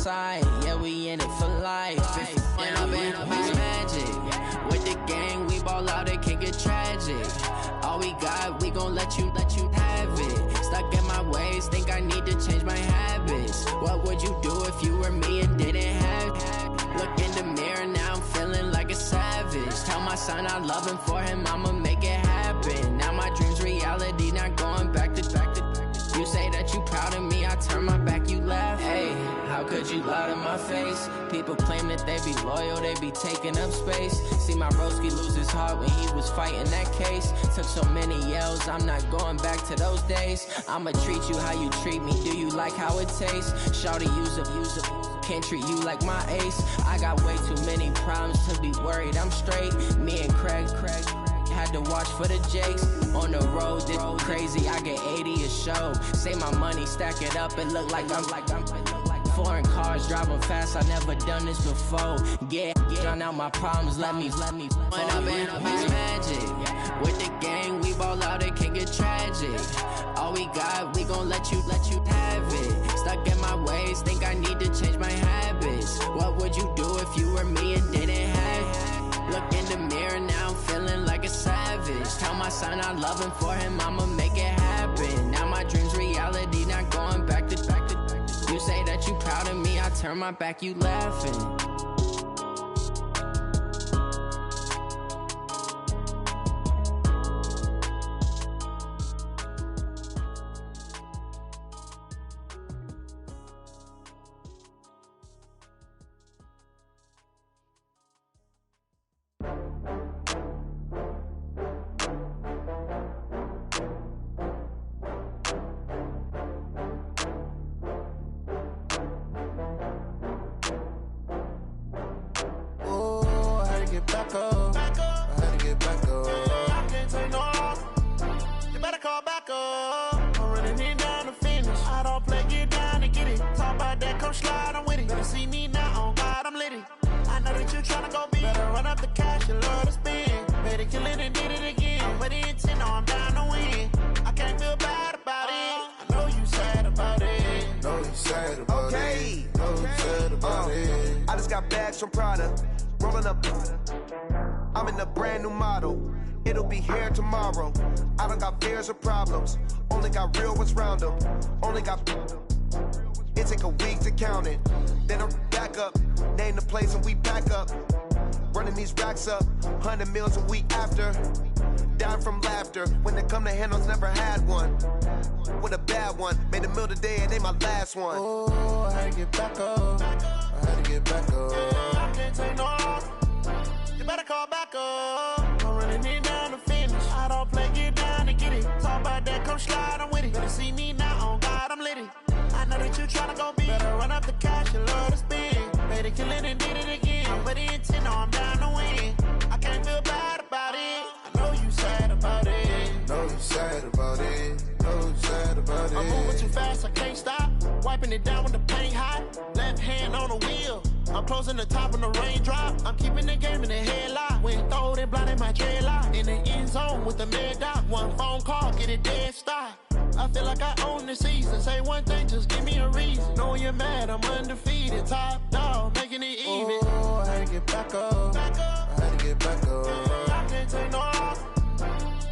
side, yeah, we in it for life. And I've been magic. With the gang, we ball out, it can get tragic. All we got, we gon' let you have it. Stuck in my ways, think I need to change my habits. What would you do if you were me and didn't have it? Look in the mirror, now I'm feeling like a savage. Tell my son I love him, for him I'ma make it happen. Now my dream's reality, not going back to. You say that you proud of me, I turn my back, you laugh. Hey, how could you lie to my face? People claim that they be loyal, they be taking up space. See my broski lose his heart when he was fighting that case. Took so many yells, I'm not going back to those days. I'ma treat you how you treat me, do you like how it tastes? Shawty, use up, can't treat you like my ace. I got way too many problems to be worried, I'm straight. Me and Craig had to watch for the Jakes. On the road, this crazy, I get 80 a show. Say my money, stack it up, it look like I'm foreign cars, driving fast, I never done this before. Yeah, drown out my problems, let me When I've been magic. With the gang, we ball out, it can get tragic. All we got, we gon' let you have it. Stuck in my ways, think I need to change my habits. What would you do if you were me and didn't have it? Look in the mirror, now I'm feeling like a savage. Tell my son I love him, for him I'ma make it happen. Now my dream's reality, not going back to. You say that you proud of me, I turn my back, you laughing. From Prada, rolling up. I'm in a brand new model. It'll be here tomorrow. I don't got fears or problems. Only got real ones round them. Only got. It take a week to count it. Then I'm back up. Name the place and we back up. Running these racks up. 100 meals a week after. Dying from laughter. When it come to handles, never had one. With a bad one. Made a meal today and ain't my last one. Oh, I had to get back up. I had to get back up. I can't take no loss. You better call back up. I'm running it down to finish. I don't play, get down to get it. Talk about that, come slide, I'm with it. Better see me now, on God, I'm litty. I know that you tryna go big. Better run up the cash, you love to spend. Made it, kill it, and did it again. But the intent, no, I'm down to win. I can't feel bad about it. I know you sad about it. Know you sad about it. Know you sad about it. I'm moving too fast, I can't stop. Wiping it down with the paint hot. Left hand on the wheel. I'm closing the top on the raindrop. I'm keeping the game in the headlock. When throwed and blinded my dreadlock. In the end zone with the mad dot. One phone call, get it dead stop. I feel like I own the season. Say one thing, just give me a reason. Knowing you're mad, I'm undefeated. Top dog, making it even. Oh, I had to get back up. I had to get back up. I can't take no loss.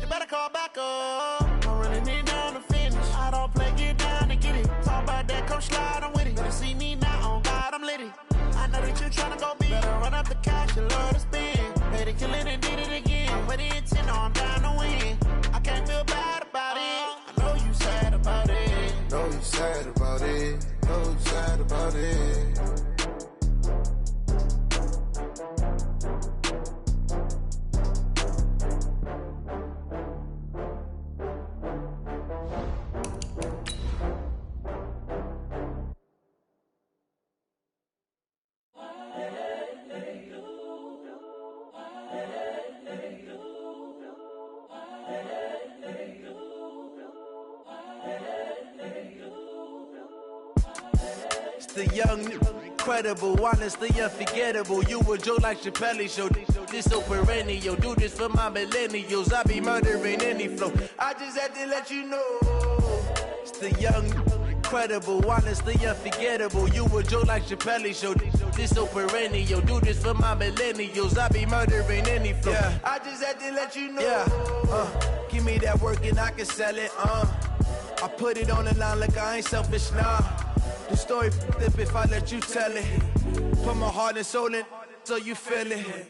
You better call back up. I'm running it down to finish. I don't play, get down to get it. Talk about that, come slide, I'm with it. Better see me now, on God, I'm litty. I know that you tryna go big. Better run up the cash, you love to spend. Made it, kill it, and did it again. But the intent, no, I'm down to win. I can't feel bad about it. I know you sad about it. Know you sad about it. Know you sad about it. The young, incredible, honestly unforgettable. You a Joe like Chappelle show. This so perennial. Do this for my millennials. I be murdering any flow. I just had to let you know. It's the young, incredible, honestly unforgettable. You a joke like Chappelle Show. This so perennial. Do this for my millennials. I be murdering any flow. Yeah. I just had to let you know. Yeah. Give me that work and I can sell it. I put it on the line like I ain't selfish, nah. The story flip if I let you tell it. Put my heart and soul in so you feel it.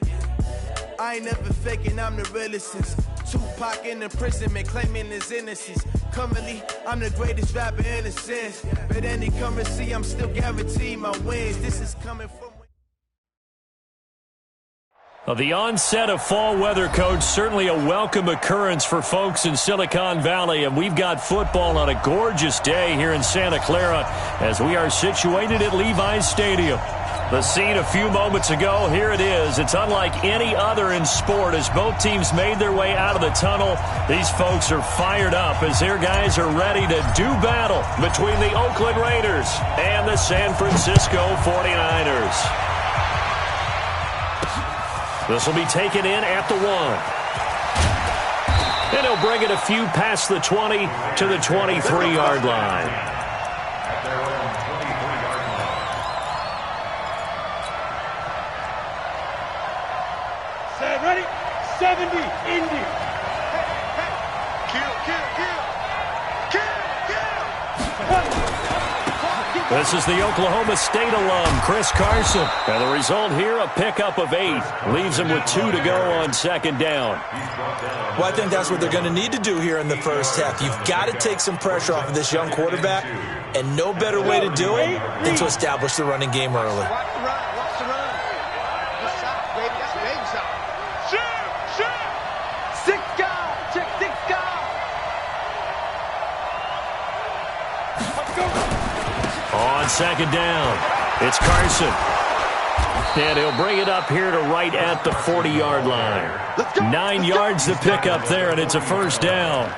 I ain't never faking, I'm the realest since Tupac in imprisonment, claiming his innocence. Currently, I'm the greatest rapper in a sense. But any currency, I'm still guaranteed my wins. This is coming from... Well, the onset of fall weather, Coach, certainly a welcome occurrence for folks in Silicon Valley. And we've got football on a gorgeous day here in Santa Clara as we are situated at Levi's Stadium. The scene a few moments ago, here it is. It's unlike any other in sport as both teams made their way out of the tunnel. These folks are fired up as their guys are ready to do battle between the Oakland Raiders and the San Francisco 49ers. This will be taken in at the 1. And he'll bring it a few past the 20 to the 23-yard line. Ready? 70, Indy. Kill. This is the Oklahoma State alum, Chris Carson. And the result here, a pickup of 8. Leaves him with 2 to go on second down. Well, I think that's what they're going to need to do here in the first half. You've got to take some pressure off of this young quarterback, and no better way to do it than to establish the running game early. Watch the run. Good shot, baby. That's a baby shot. Shoot. 6 guys. Check 6 guys. Let's go. On second down, it's Carson. And he'll bring it up here to right at the 40-yard line. 9 yards to pick up there, and it's a first down.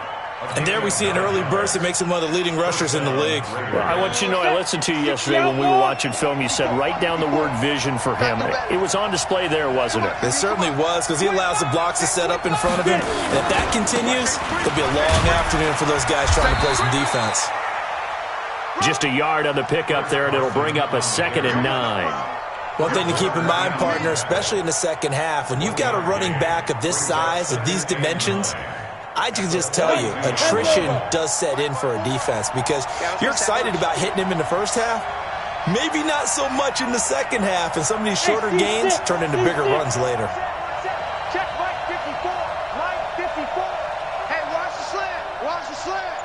And there we see an early burst that makes him one of the leading rushers in the league. Well, I want you to know, I listened to you yesterday when we were watching film. You said write down the word vision for him. It was on display there, wasn't it? It certainly was, because he allows the blocks to set up in front of him. And if that continues, it'll be a long afternoon for those guys trying to play some defense. Just a yard on the pickup there, and it'll bring up a 2nd and 9. One thing to keep in mind, partner, especially in the second half, when you've got a running back of this size, of these dimensions, I can just tell you, attrition does set in for a defense because you're excited about hitting him in the first half. Maybe not so much in the second half, and some of these shorter gains turn into bigger runs later. Check Mike 54. Mike 54. Hey, watch the slant. Watch the slant.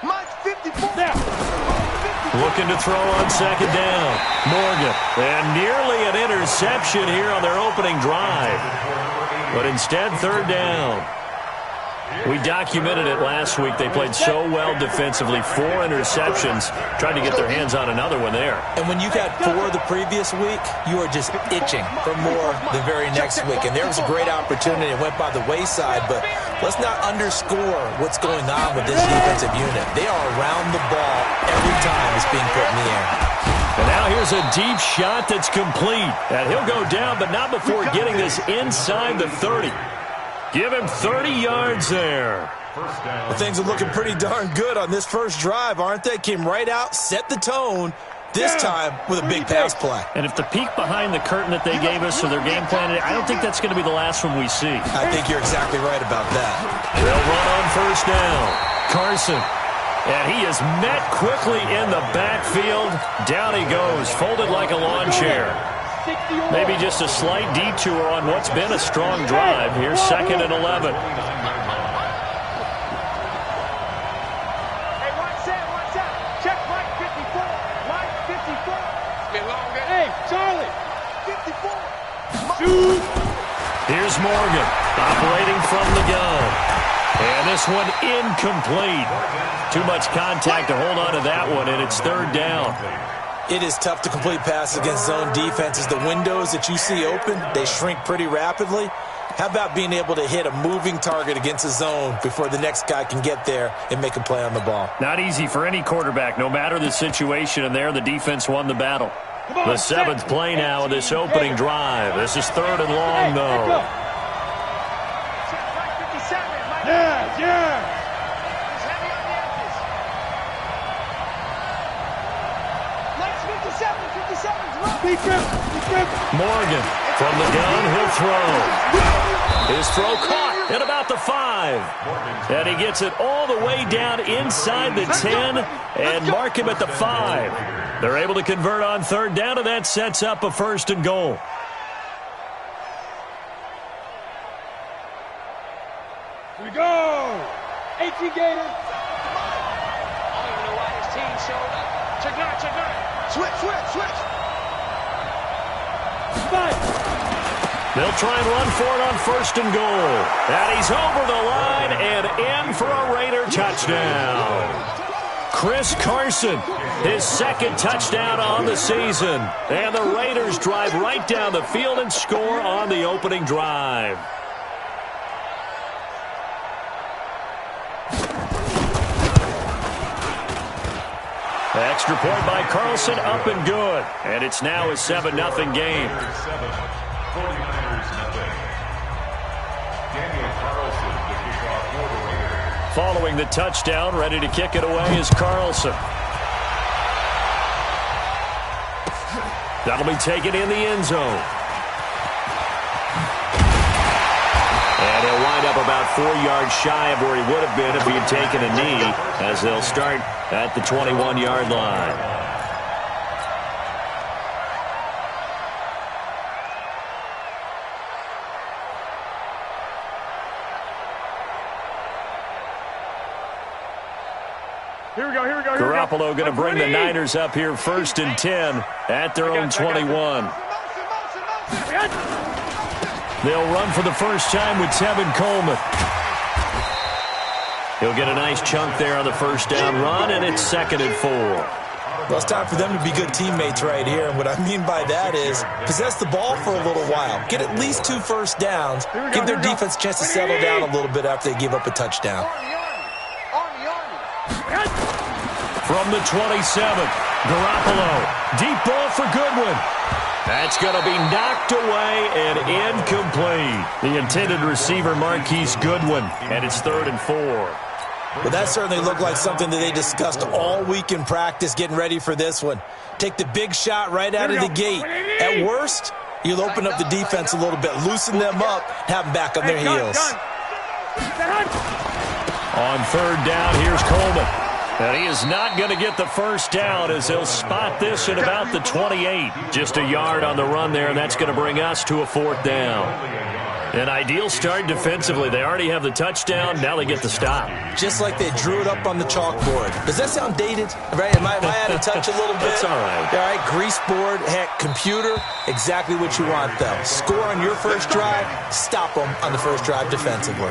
Mike 54. Now. Looking to throw on second down. Morgan. And nearly an interception here on their opening drive. But instead, third down. We documented it last week. They played so well defensively. 4 interceptions. Tried to get their hands on another one there. And when you've had 4 the previous week, you are just itching for more the very next week. And there was a great opportunity. It went by the wayside, but let's not underscore what's going on with this defensive unit. They are around the ball every time it's being put in the air. And now here's a deep shot that's complete. And he'll go down, but not before getting this inside the 30. Give him 30 yards there. Well, things are looking pretty darn good on this first drive, aren't they? Came right out, set the tone, this time with a big pass play. And if the peek behind the curtain that they gave us for their game plan, I don't think that's going to be the last one we see. I think you're exactly right about that. They'll run on first down. Carson. And he is met quickly in the backfield. Down he goes, folded like a lawn chair. Maybe just a slight detour on what's been a strong drive. Here's 2nd and 11. Hey, watch out. Check Mike 54. Mike 54. Been longer. Hey, Charlie. 54. Shoot. Here's Morgan operating from the gun. And this one incomplete. Too much contact to hold on to that one, and it's third down. It is tough to complete passes against zone defenses. The windows that you see open, they shrink pretty rapidly. How about being able to hit a moving target against a zone before the next guy can get there and make a play on the ball? Not easy for any quarterback, no matter the situation, and there the defense won the battle. The 7th play now of this opening drive. This is 3rd and long, though. Yeah. Morgan from the gun, he'll throw. His throw caught at about the 5. And he gets it all the way down inside the 10 and mark him at the 5. They're able to convert on third down, and that sets up a 1st and goal. Here we go. 18 Gators. I don't even know why this team showed up. Check nine. Switch. They'll try and run for it on 1st and goal. And he's over the line and in for a Raider touchdown. Chris Carson, his 2nd touchdown on the season. And the Raiders drive right down the field and score on the opening drive. Extra point by Carlson, up and good. And it's now a 7-0 game. Following the touchdown, ready to kick it away is Carlson. That'll be taken in the end zone. And he'll wind up about 4 yards shy of where he would have been if he had taken a knee, as they'll start at the 21-yard line. Here we go. Garoppolo going to bring the Niners up here 1st and 10 at their own 21. They'll run for the first time with Tevin Coleman. He'll get a nice chunk there on the first down run, and it's 2nd and 4. Well, it's time for them to be good teammates right here. And what I mean by that is possess the ball for a little while. Get at least 2 first downs. Give their defense a chance to settle down a little bit after they give up a touchdown. From the 27, Garoppolo. Deep ball for Goodwin. That's going to be knocked away and incomplete. The intended receiver, Marquise Goodwin, and it's 3rd and 4. Well, that certainly looked like something that they discussed all week in practice, getting ready for this one. Take the big shot right out of the gate. At worst, you'll open up the defense a little bit, loosen them up, have them back on their heels. On 3rd down, here's Coleman. And he is not going to get the first down as he'll spot this at about the 28. Just a yard on the run there, and that's going to bring us to a 4th down. An ideal start defensively. They already have the touchdown. Now they get the stop. Just like they drew it up on the chalkboard. Does that sound dated? Right? Am I out of touch a little bit? That's all right. All right, grease board, heck, computer, exactly what you want, though. Score on your first drive, stop them on the first drive defensively.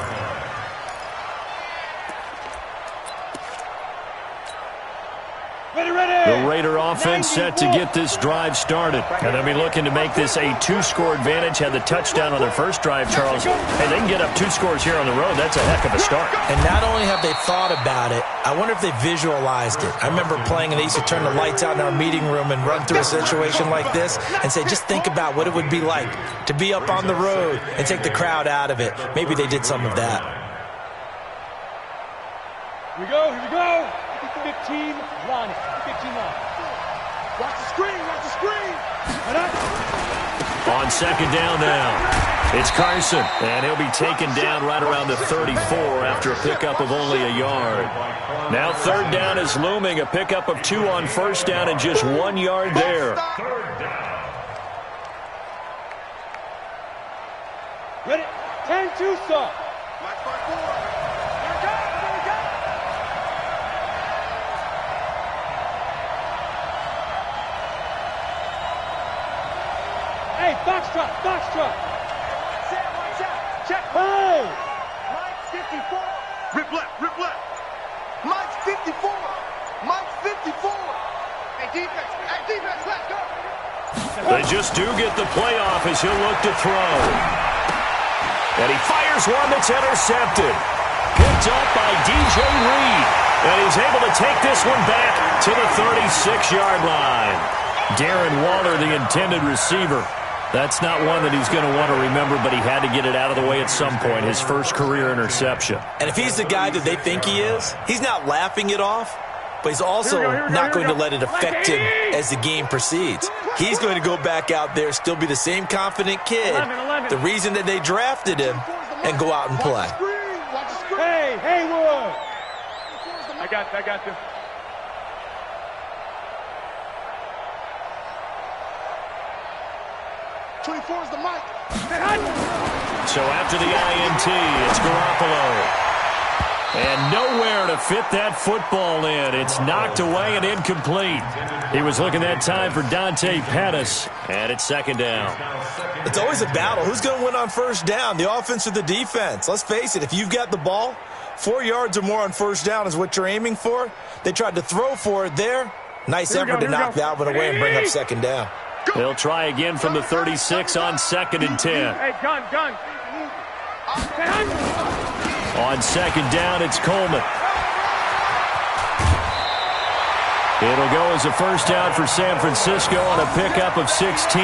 The Raider offense set to get this drive started. And they'll be looking to make this a 2-score advantage. Had the touchdown on their first drive, Charles. Hey, they can get up 2 scores here on the road. That's a heck of a start. And not only have they thought about it, I wonder if they visualized it. I remember playing, and they used to turn the lights out in our meeting room and run through a situation like this and say, just think about what it would be like to be up on the road and take the crowd out of it. Maybe they did some of that. Here we go. 15 line. 15 line. Watch the screen. On 2nd down now, it's Carson, and he'll be taken down right around the 34 after a pickup of only a yard. Now 3rd down is looming, a pickup of 2 on 1st down and just 1 yard there. Ready? 10-2, sir. Hey, box truck. Watch out. Check. Hey! Mike's 54. Rip left. Mike's 54. Hey, defense, let's go. They just do get the playoff as he'll look to throw. And he fires one that's intercepted. Picked up by DJ Reed. And he's able to take this one back to the 36-yard line. Darren Waller, the intended receiver. That's not one that he's going to want to remember, but he had to get it out of the way at some point, his first career interception. And if he's the guy that they think he is, he's not laughing it off. but he's also not going to let it affect him as the game proceeds. He's going to go back out there, still be the same confident kid, the reason that they drafted him, and go out and play. Hey, Haywood! I got you. .24 is the mic. So after the INT, it's Garoppolo. And nowhere to fit that football in. It's knocked away and incomplete. He was looking that time for Dante Pettis, and it's second down. It's always a battle. Who's going to win on first down, the offense or the defense? Let's face it, if you've got the ball, 4 yards or more on first down is what you're aiming for. They tried to throw for it there. Nice effort to knock that one away and bring up second down. They'll try again from the 36 on 2nd and 10. Hey, gun. On second down, it's Coleman. It'll go as a first down for San Francisco on a pickup of 16.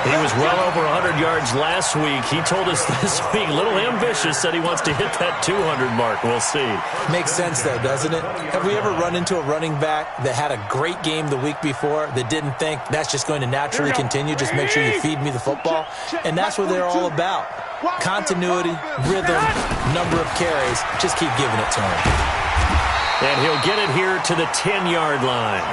He was well over 100 yards last week. He told us this week, a little ambitious, said he wants to hit that 200 mark. We'll see. Makes sense, though, doesn't it? Have we ever run into a running back that had a great game the week before that didn't think that's just going to naturally continue, just make sure you feed me the football? And that's what they're all about. Continuity, rhythm, number of carries. Just keep giving it to him. And he'll get it here to the 10-yard line.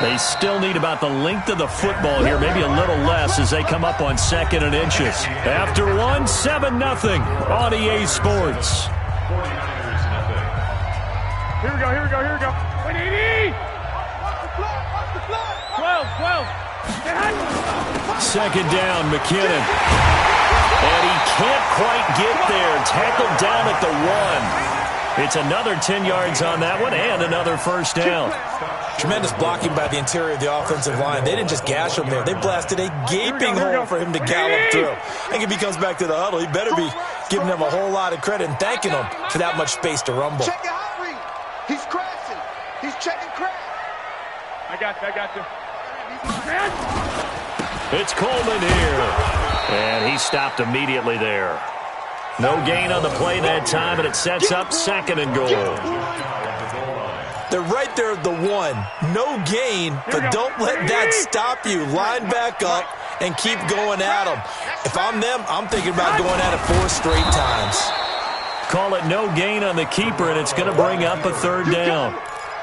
They still need about the length of the football here, maybe a little less as they come up on 2nd and inches. After 7-0 on EA Sports. Here we go. 180! 12. Second down, McKinnon. And he can't quite get there. Tackled down at the 1. It's another 10 yards on that one and another first down. Tremendous blocking by the interior of the offensive line. They didn't just gash him there. They blasted a gaping hole for him to gallop through. I think if he comes back to the huddle, he better be giving them a whole lot of credit and thanking them for that much space to rumble. Check your hot read. He's crashing. He's checking crash. I got you. It's Coleman here. And he stopped immediately there. No gain on the play that time, and it sets up 2nd and goal. They're right there at the 1. No gain, but don't let that stop you. Line back up and keep going at them. If I'm them, I'm thinking about going at it 4 straight times. Call it no gain on the keeper, and it's going to bring up a 3rd down.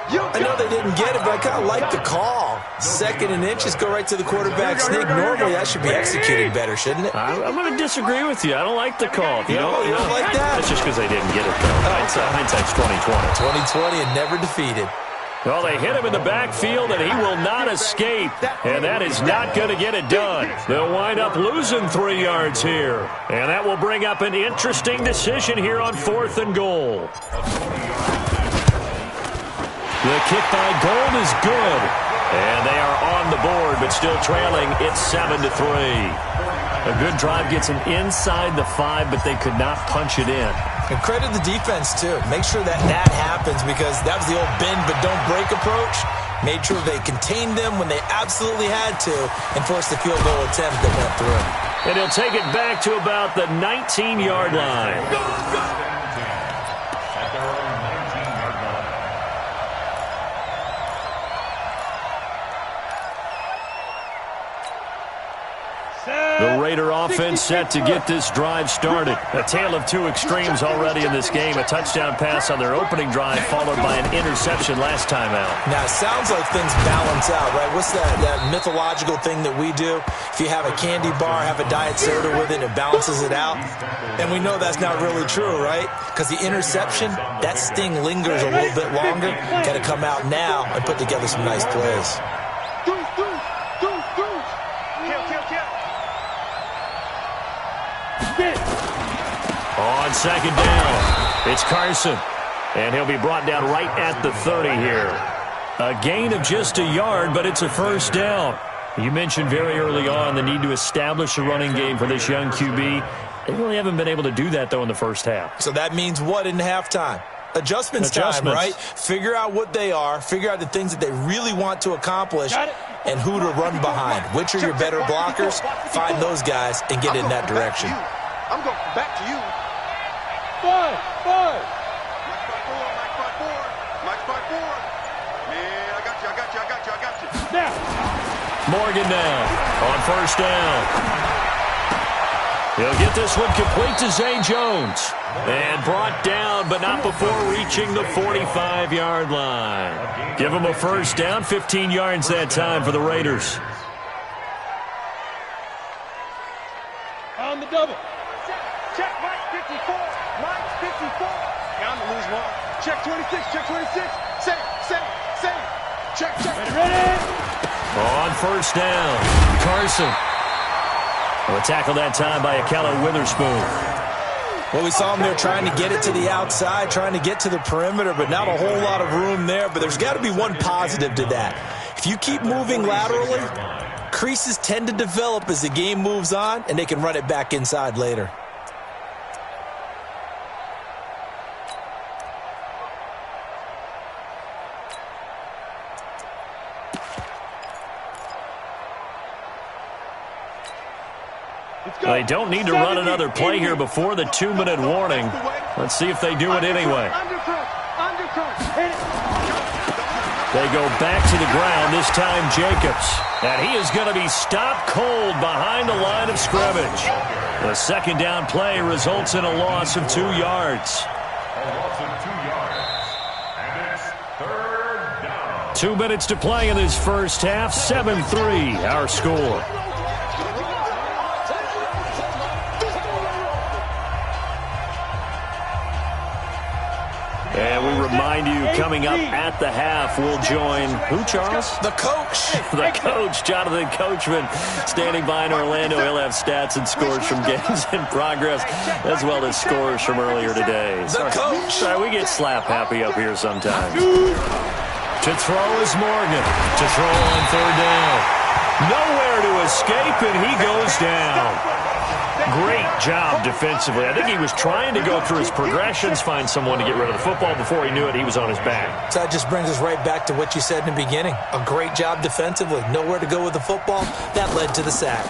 I know they didn't get it, but I kind of like the call. 2nd and inches, go right to the quarterback sneak. Normally, that should be executed better, shouldn't it? I'm going to disagree with you. I don't like the call. You don't like that? That's just because they didn't get it, though. Hindsight's 20/20. 20/20 and never defeated. Well, they hit him in the backfield, and he will not escape. And that is not going to get it done. They'll wind up losing 3 yards here. And that will bring up an interesting decision here on 4th and goal. The kick by Gold is good. And they are on the board, but still trailing. It's 7-3. A good drive gets them inside the 5, but they could not punch it in. And credit the defense, too. Make sure that happens because that was the old bend but don't break approach. Made sure they contained them when they absolutely had to and forced the field goal attempt that went through. And he'll take it back to about the 19-yard line. The Raider offense set to get this drive started. A tale of 2 extremes already in this game. A touchdown pass on their opening drive followed by an interception last time out. Now, it sounds like things balance out, right? What's that mythological thing that we do? If you have a candy bar, have a diet soda with it, it balances it out. And we know that's not really true, right? Because the interception, that sting lingers a little bit longer. Got to come out now and put together some nice plays. On second down, it's Carson. And he'll be brought down right at the 30 here. A gain of just a yard, but it's a first down. You mentioned very early on the need to establish a running game for this young QB. They really haven't been able to do that, though, in the first half. So that means what in halftime? Adjustments time, right? Figure out what they are. Figure out the things that they really want to accomplish and who to run behind. Which are your better blockers? Find those guys and get in that direction. I'm going back to you. Five. Mike 4. Morgan now on first down. He'll get this one complete to Zay Jones. And brought down, but not before reaching the 45-yard line. Give him a first down, 15 yards that time for the Raiders. On the double. Check Mike 54. Mike 54. Down to lose one. Check 26. Check 26. Same. Check. Ready. On first down, Carson. A tackle that time by Akello Witherspoon. Well, we saw him there trying to get it to the outside, trying to get to the perimeter, but not a whole lot of room there. But there's got to be one positive to that. If you keep moving laterally, creases tend to develop as the game moves on, and they can run it back inside later. They don't need to run another play here before the 2-minute warning. Let's see if they do it anyway. They go back to the ground, this time Jacobs. And he is going to be stopped cold behind the line of scrimmage. The second down play results in a loss of 2 yards. 2 minutes to play in this first half, 7-3 our score. And we remind you, coming up at the half, we'll join who, Charles? The coach. The coach, Jonathan Coachman, standing by in Orlando. He'll have stats and scores from games in progress, as well as scores from earlier today. The coach. Sorry, we get slap happy up here sometimes. To throw is Morgan. To throw on third down. Nowhere to escape, and he goes down. Great job defensively. I think he was trying to go through his progressions, find someone to get rid of the football. Before he knew it, he was on his back. So that just brings us right back to what you said in the beginning. A great job defensively. Nowhere to go with the football. That led to the sack.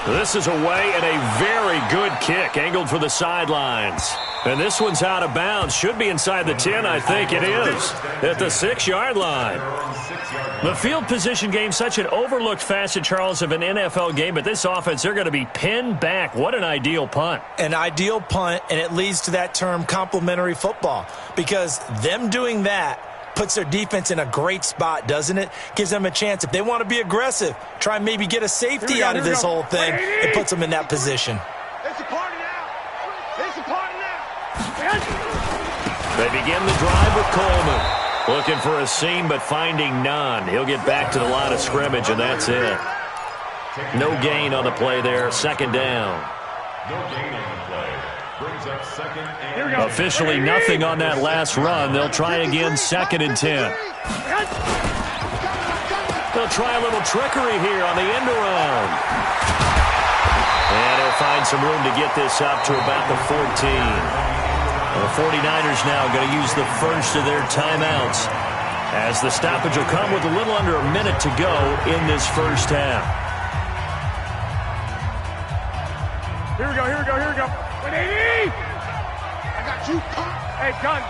This is away and a very good kick, angled for the sidelines. And this one's out of bounds. Should be inside the 10, I think it is, at the 6-yard line. The field position game, such an overlooked facet, Charles, of an NFL game. But this offense, they're going to be pinned back. What an ideal punt. An ideal punt, and it leads to that term complementary football. Because them doing that puts their defense in a great spot, doesn't it? Gives them a chance. If they want to be aggressive, try and maybe get a safety out of this whole thing. It puts them in that position. It's a party now. It's a party now. They begin the drive with Coleman. Looking for a seam, but finding none. He'll get back to the line of scrimmage, and that's it. No gain on the play there. Second down. No gain on the play. Brings up second and... Officially nothing on that last run. They'll try again, 2nd and 10. They'll try a little trickery here on the end around. And he'll find some room to get this up to about the 14. The 49ers now going to use the first of their timeouts, as the stoppage will come with a little under a minute to go in this first half. Here we go. I got you. Hey, gun.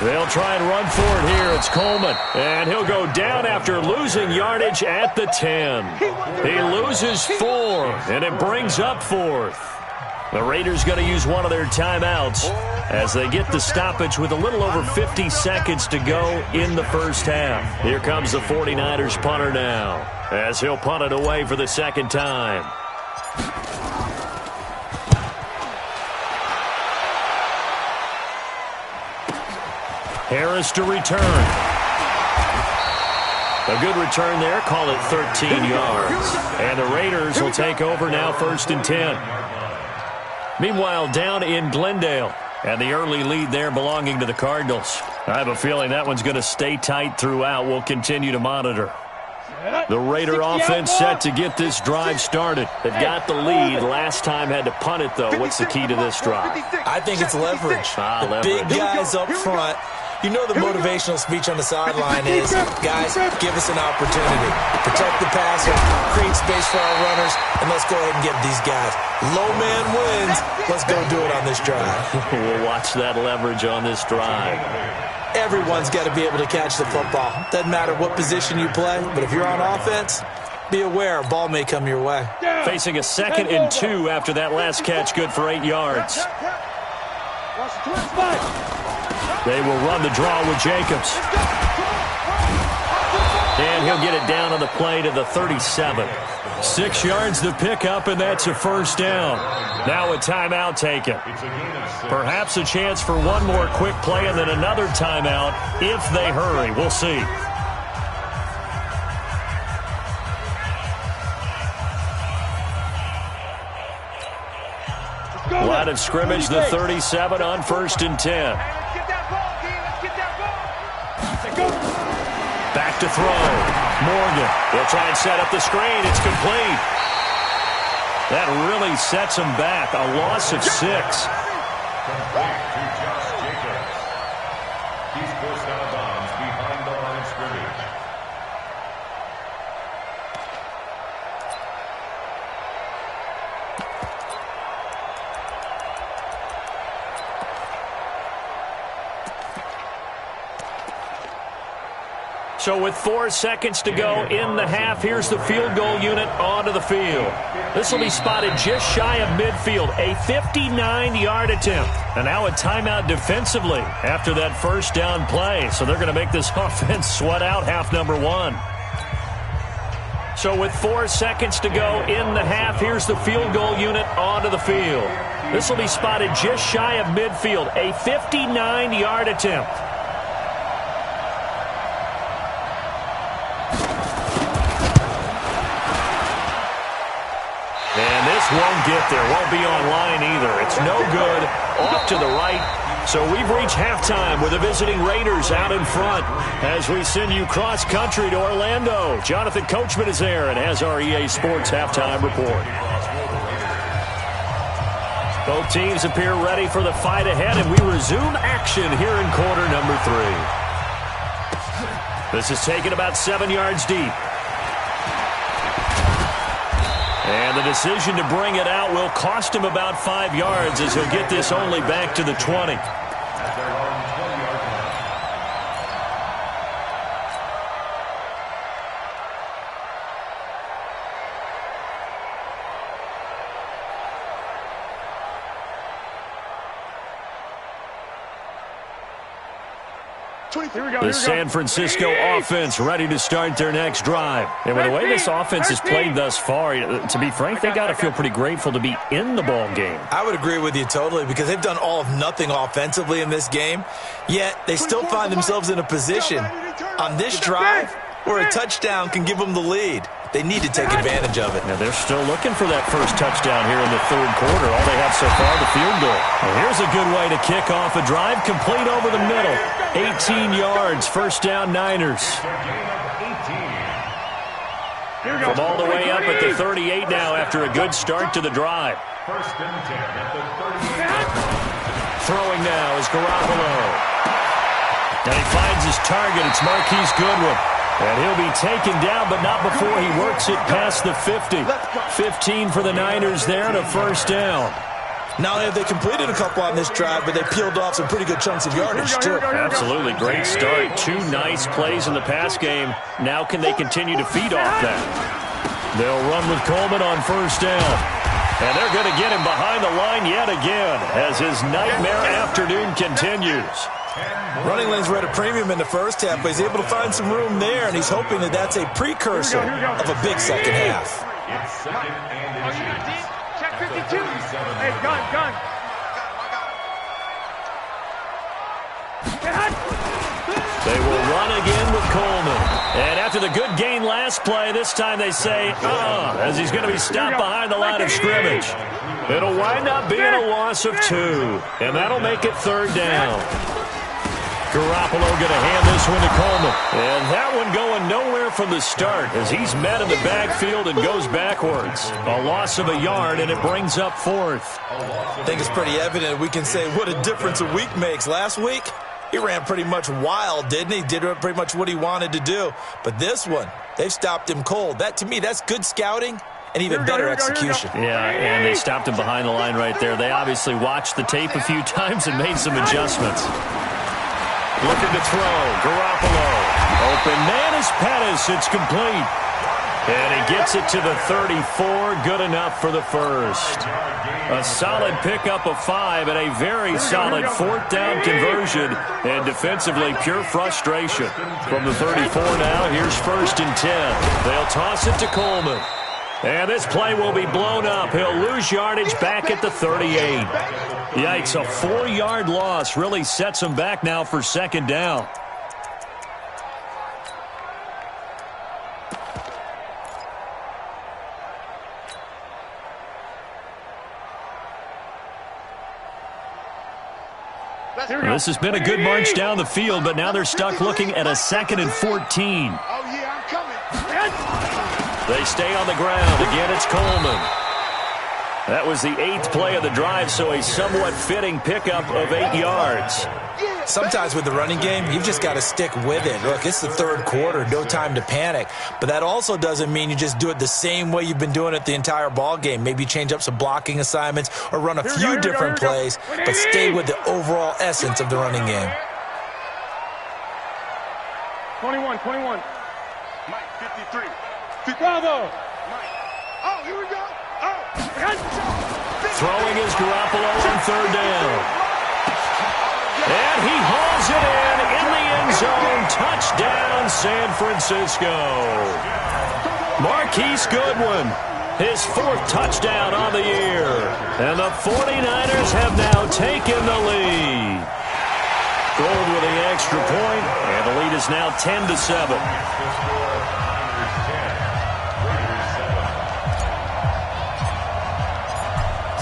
They'll try and run for it here. It's Coleman, and he'll go down after losing yardage at the 10. He loses 4, and it brings up 4th. The Raiders going to use one of their timeouts as they get the stoppage with a little over 50 seconds to go in the first half. Here comes the 49ers punter now, as he'll punt it away for the second time. Harris to return. A good return there. Call it 13 yards. And the Raiders will take over now, 1st and 10. Meanwhile, down in Glendale, and the early lead there belonging to the Cardinals. I have a feeling that one's going to stay tight throughout. We'll continue to monitor. The Raider offense set to get this drive started. They've got the lead. Last time had to punt it, though. What's the key to this drive? I think it's leverage. Leverage. Big guys up front. You know the motivational speech on the sideline is, guys, give us an opportunity. Protect the passer, create space for our runners, and let's go ahead and get these guys. Low man wins. Let's go do it on this drive. We'll watch that leverage on this drive. Everyone's got to be able to catch the football. Doesn't matter what position you play, but if you're on offense, be aware a ball may come your way. Facing a 2nd and 2 after that last catch, good for 8 yards. They will run the draw with Jacobs. And he'll get it down on the play to the 37. 6 yards to pick up, and that's a first down. Now a timeout taken. Perhaps a chance for one more quick play and then another timeout if they hurry. We'll see. Line of scrimmage, the 37 on 1st and 10. Back to throw. Morgan will try and set up the screen. It's complete. That really sets him back. A loss of 6. Complete to Josh Jacobs. He's forced out of bounds behind the line of scrimmage. So with 4 seconds to go in the half, here's the field goal unit onto the field. This will be spotted just shy of midfield, a 59-yard attempt. And now a timeout defensively after that first down play. So they're going to make this offense sweat out half number 1. So with 4 seconds to go in the half, here's the field goal unit onto the field. This will be spotted just shy of midfield, a 59-yard attempt. Won't get there. Won't be online either. It's no good. Off to the right. So we've reached halftime with the visiting Raiders out in front as we send you cross-country to Orlando. Jonathan Coachman is there and has our EA Sports halftime report. Both teams appear ready for the fight ahead, and we resume action here in quarter number 3. This is taken about 7 yards deep. And the decision to bring it out will cost him about 5 yards as he'll get this only back to the 20. The San Francisco offense ready to start their next drive. And with the way this offense has played thus far, to be frank, they got to feel pretty grateful to be in the ball game. I would agree with you totally because they've done all of nothing offensively in this game, yet they still find themselves in a position on this drive where a touchdown can give them the lead. They need to take advantage of it. Now they're still looking for that first touchdown here in the 3rd quarter. All they have so far, the field goal. Well, here's a good way to kick off a drive, complete over the middle. 18 yards, first down Niners. From all the way up at the 38 now after a good start to the drive. First and 10 at the 38. Throwing now is Garoppolo. And he finds his target. It's Marquise Goodwin. And he'll be taken down, but not before he works it past the 50. 15 for the Niners there and a first down. Not only have they completed a couple on this drive, but they peeled off some pretty good chunks of yardage, too. Absolutely. Great start. 2 nice plays in the pass game. Now can they continue to feed off that? They'll run with Coleman on first down. And they're going to get him behind the line yet again as his nightmare afternoon continues. Running lanes were at a premium in the first half, but he's able to find some room there, and he's hoping that that's a precursor of a big second half. It's 2nd and inches. Check 52. Hey, gun. They will run again with Coleman. And after the good gain last play, this time they say, as he's going to be stopped behind the line of scrimmage. It'll wind up being a loss of 2, and that'll make it 3rd down. Garoppolo going to hand this one to Coleman. And that one going nowhere from the start as he's met in the backfield and goes backwards. A loss of a yard, and it brings up 4th. I think it's pretty evident we can say what a difference a week makes. Last week, he ran pretty much wild, didn't he? Did pretty much what he wanted to do. But this one, they've stopped him cold. That, to me, that's good scouting and even better execution. Yeah, and they stopped him behind the line right there. They obviously watched the tape a few times and made some adjustments. Looking to throw. Garoppolo. Open man is Pettis. It's complete. And he gets it to the 34. Good enough for the first. A solid pickup of 5 and a very solid 4th down conversion. And defensively, pure frustration. From the 34 now, here's 1st and 10. They'll toss it to Coleman. And this play will be blown up. He'll lose yardage back at the 38. Yikes, a 4-yard loss really sets him back now for 2nd down. This has been a good march down the field, but now they're stuck looking at a 2nd and 14. Oh, yeah, I'm coming. They stay on the ground. Again, it's Coleman. That was the 8th play of the drive, so a somewhat fitting pickup of 8 yards. Sometimes with the running game, you've just got to stick with it. Look, it's the 3rd quarter, no time to panic. But that also doesn't mean you just do it the same way you've been doing it the entire ball game. Maybe change up some blocking assignments or run a few different plays, but stay with the overall essence of the running game. 21. Mike, 53. Bravo. Mike. Oh, here we go. Oh. Throwing is Garoppolo on 3rd down. And he hauls it in the end zone. Touchdown, San Francisco. Marquise Goodwin, his 4th touchdown on the year. And the 49ers have now taken the lead. Gold with the extra point, and the lead is now 10-7.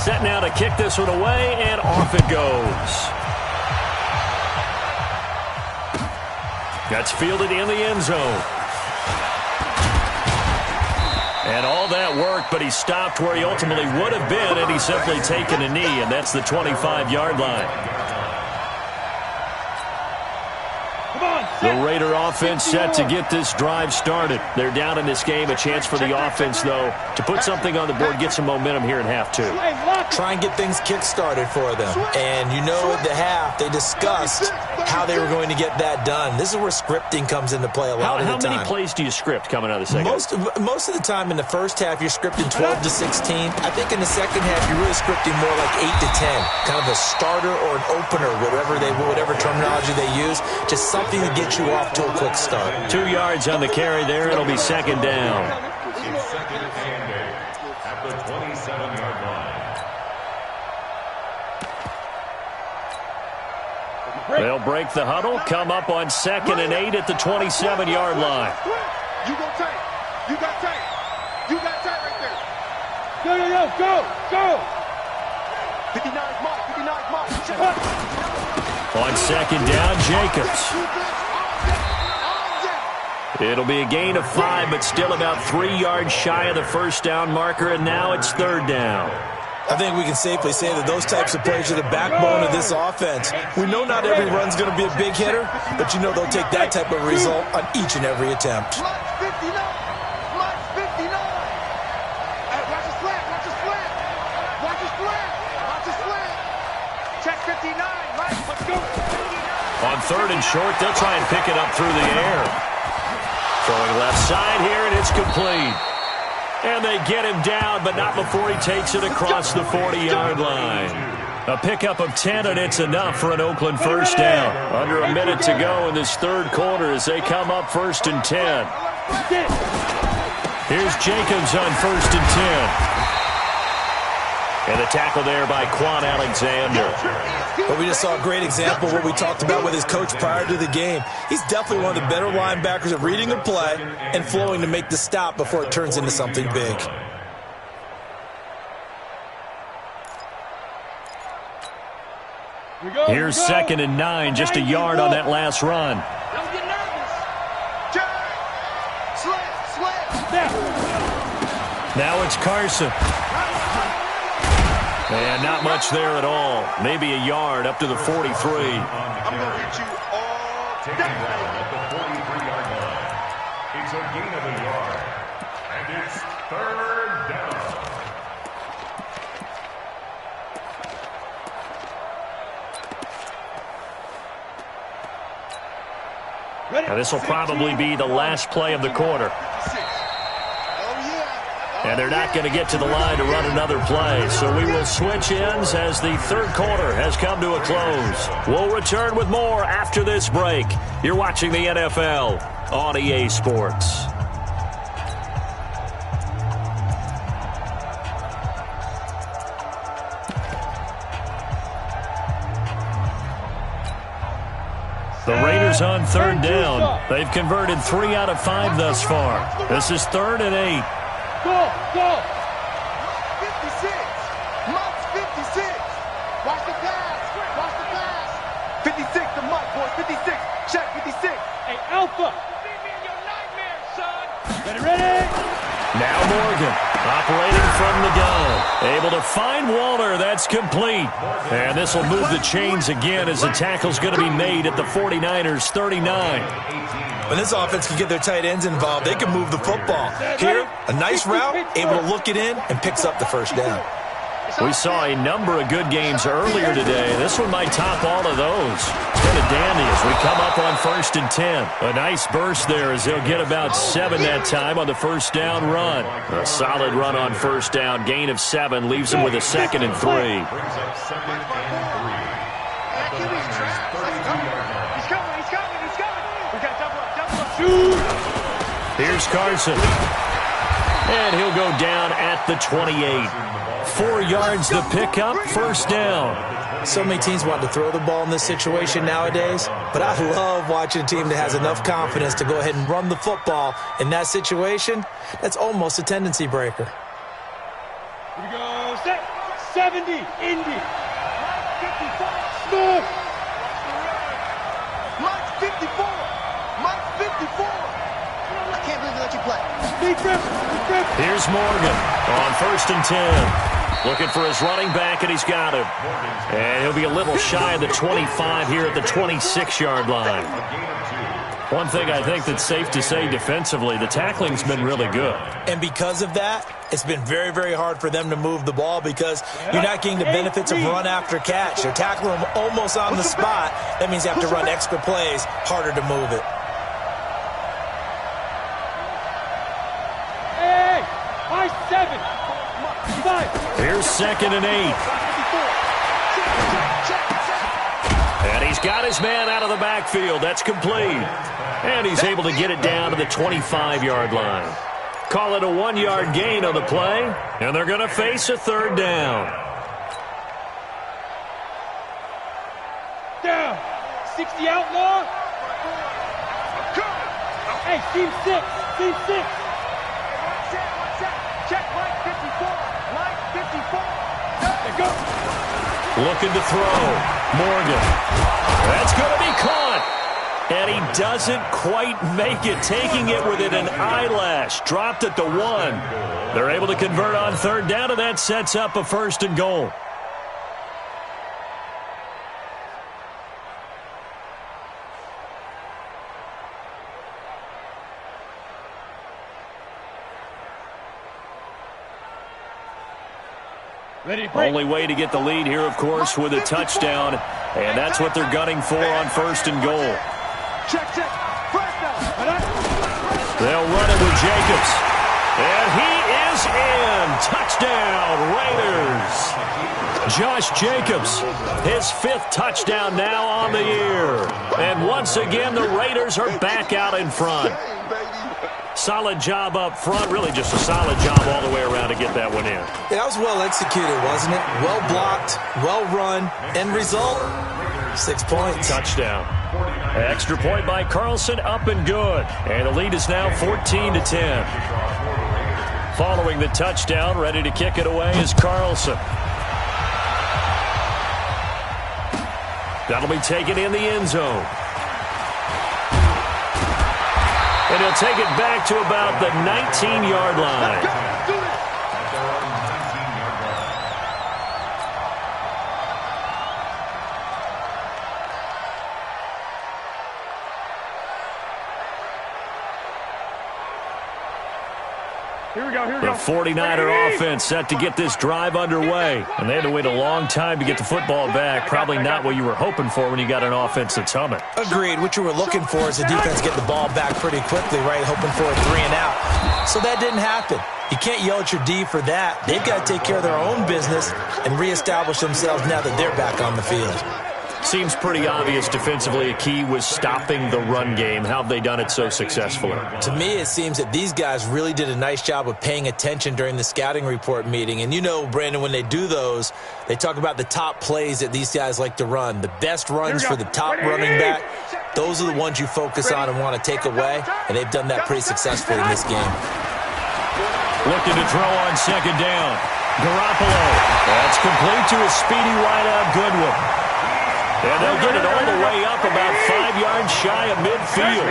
Set now to kick this one away, and off it goes. That's fielded in the end zone. And all that work, but he stopped where he ultimately would have been had he simply taken a knee, and that's the 25-yard line. The Raider offense set to get this drive started. They're down in this game. A chance for the offense, though, to put something on the board, get some momentum here in half 2. Try and get things kick-started for them. And you know at the half, they discussed how they were going to get that done. This is where scripting comes into play a lot of the time. How many plays do you script coming out of the second? Most of the time in the first half, you're scripting 12 to 16. I think in the second half, you're really scripting more like 8 to 10. Kind of a starter or an opener, whatever terminology they use. Just something to get you off to a quick start. 2 yards on the carry there. It'll be 2nd down. It's 2nd and 8 at the 27-yard line. They'll break the huddle, come up on 2nd and 8 at the 27-yard line. You go tight. You got tight. You got tight right there. Go. 59 mark. On 2nd down, Jacobs. It'll be a gain of 5, but still about 3 yards shy of the 1st down marker, and now it's 3rd down. I think we can safely say that those types of plays are the backbone of this offense. We know not every run's going to be a big hitter, but you know they'll take that type of result on each and every attempt. Watch his flat. Check 59. Let's go. On 3rd and short, they'll try and pick it up through the air. Throwing left side here, and it's complete. And they get him down, but not before he takes it across the 40-yard line. A pickup of 10, and it's enough for an Oakland 1st down. Under a minute to go in this 3rd quarter as they come up 1st and 10. Here's Jacobs on 1st and 10. And a tackle there by Quan Alexander. But we just saw a great example of what we talked about with his coach prior to the game. He's definitely one of the better linebackers at reading a play and flowing to make the stop before it turns into something big. Here's 2nd and 9, just a yard on that last run. Don't get nervous. Now it's Carson. And not much there at all. Maybe a yard up to the 43. I'm going to hit you all Taking down at the 43-yard line. It's a gain of a yard. And it's 3rd down. And this will probably be the last play of the quarter. And they're not going to get to the line to run another play. So we will switch ends as the third quarter has come to a close. We'll return with more after this break. You're watching the NFL on EA Sports. The Raiders on third down. They've converted 3 out of 5 thus far. This is 3rd and 8. Go! 56! Mike's 56! Watch the pass! 56 to Mike, boys. 56. Check, 56. Hey, Alpha! Leave me in your nightmares, son! Ready? Now Morgan operating from the gun. Able to find Walter. That's complete. And this will move the chains again as the tackle's going to be made at the 49ers 39. When this offense can get their tight ends involved, they can move the football. Here, a nice route, able to look it in, and picks up the first down. We saw a number of good games earlier today. This one might top all of those. It's been a dandy as we come up on 1st and 10. A nice burst there as they'll get about 7 that time on the first down run. A solid run on first down. Gain of 7 leaves them with a 2nd and 3. Here's Carson. And he'll go down at the 28. 4 yards the pickup, first down. So many teams want to throw the ball in this situation nowadays, but I love watching a team that has enough confidence to go ahead and run the football. In that situation, that's almost a tendency breaker. Here we go. Set. 70. Indy. Mike 54. Smith. Mike 54. Mike 54. I can't believe they let you play. Here's Morgan on 1st and 10. Looking for his running back, and he's got him. And he'll be a little shy of the 25 here at the 26-yard line. One thing I think that's safe to say defensively, the tackling's been really good. And because of that, it's been very, very hard for them to move the ball because you're not getting the benefits of run after catch. You're tackling them almost on the spot. That means you have to run extra plays, harder to move it. Hey, high 7. 5. Here's 2nd and 8. And he's got his man out of the backfield. That's complete. And he's able to get it down to the 25-yard line. Call it a 1-yard gain on the play. And they're going to face a 3rd down. Down. 60 outlaw. Hey, team 6. Team 6. Check Mike 54. Mike 54. There go. Looking to throw. Morgan. That's going to be caught. And he doesn't quite make it, taking it within an eyelash. Dropped at the 1. They're able to convert on 3rd down, and that sets up a 1st and goal. Only way to get the lead here, of course, with a touchdown. And that's what they're gunning for on 1st and goal. Check. First down. They'll run it with Jacobs. And he is in. Touchdown, Raiders. Josh Jacobs, his 5th touchdown now on the year. And once again, the Raiders are back out in front. Solid job up front, really just a solid job all the way around to get that one in. Yeah, that was well executed, wasn't it? Well blocked, well run. End result, 6 points. Touchdown. Extra point by Carlson, up and good. And the lead is now 14-10. Following the touchdown, ready to kick it away is Carlson. That'll be taken in the end zone. And he'll take it back to about the 19-yard line. Here we go. The 49er offense set to get this drive underway. And they had to wait a long time to get the football back. Probably not what you were hoping for when you got an offense that's humming. Agreed. What you were looking for is the defense get the ball back pretty quickly, right? Hoping for a 3 and out. So that didn't happen. You can't yell at your D for that. They've got to take care of their own business and reestablish themselves now that they're back on the field. Seems pretty obvious defensively a key was stopping the run game. How have they done it so successfully? To me, it seems that these guys really did a nice job of paying attention during the scouting report meeting. And you know, Brandon, when they do those, they talk about the top plays that these guys like to run. The best runs for the top running back, those are the ones you focus on and want to take away. And they've done that pretty successfully in this game. Looking to throw on second down. Garoppolo. That's complete to a speedy wideout Goodwin. And they'll get it all the way up about 5 yards shy of midfield.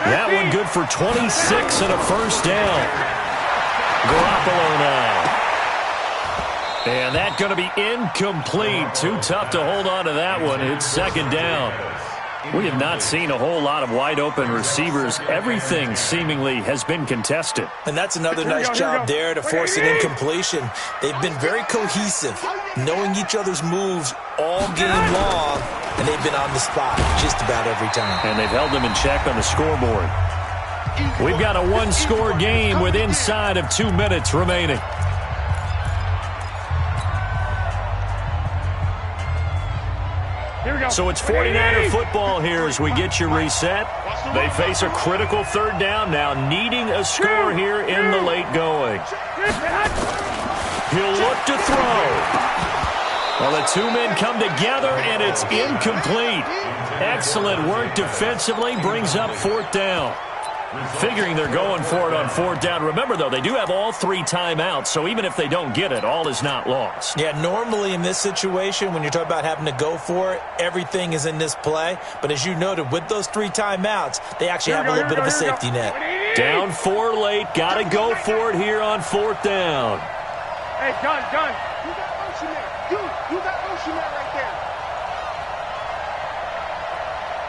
That one good for 26 and a first down. Garoppolo now. And that's going to be incomplete. Too tough to hold on to that one. It's second down. We have not seen a whole lot of wide-open receivers. Everything seemingly has been contested. And that's another nice job there to force an incompletion. They've been very cohesive, knowing each other's moves all game long, and they've been on the spot just about every time. And they've held them in check on the scoreboard. We've got a one-score game with inside of 2 minutes remaining. So it's 49er football here as we get you reset. They face a critical third down now, needing a score here in the late going. He'll look to throw. Well, the two men come together, and it's incomplete. Excellent work defensively, brings up fourth down. Figuring they're going for it on fourth down. Remember, though, they do have all 3 timeouts, so even if they don't get it, all is not lost. Yeah, normally in this situation, when you're talking about having to go for it, everything is in this play. But as you noted, with those 3 timeouts, they actually have a little bit of a safety net. Down 4 late. Got to go for it here on fourth down. Hey, Gun. You got motion there. You got motion there right there.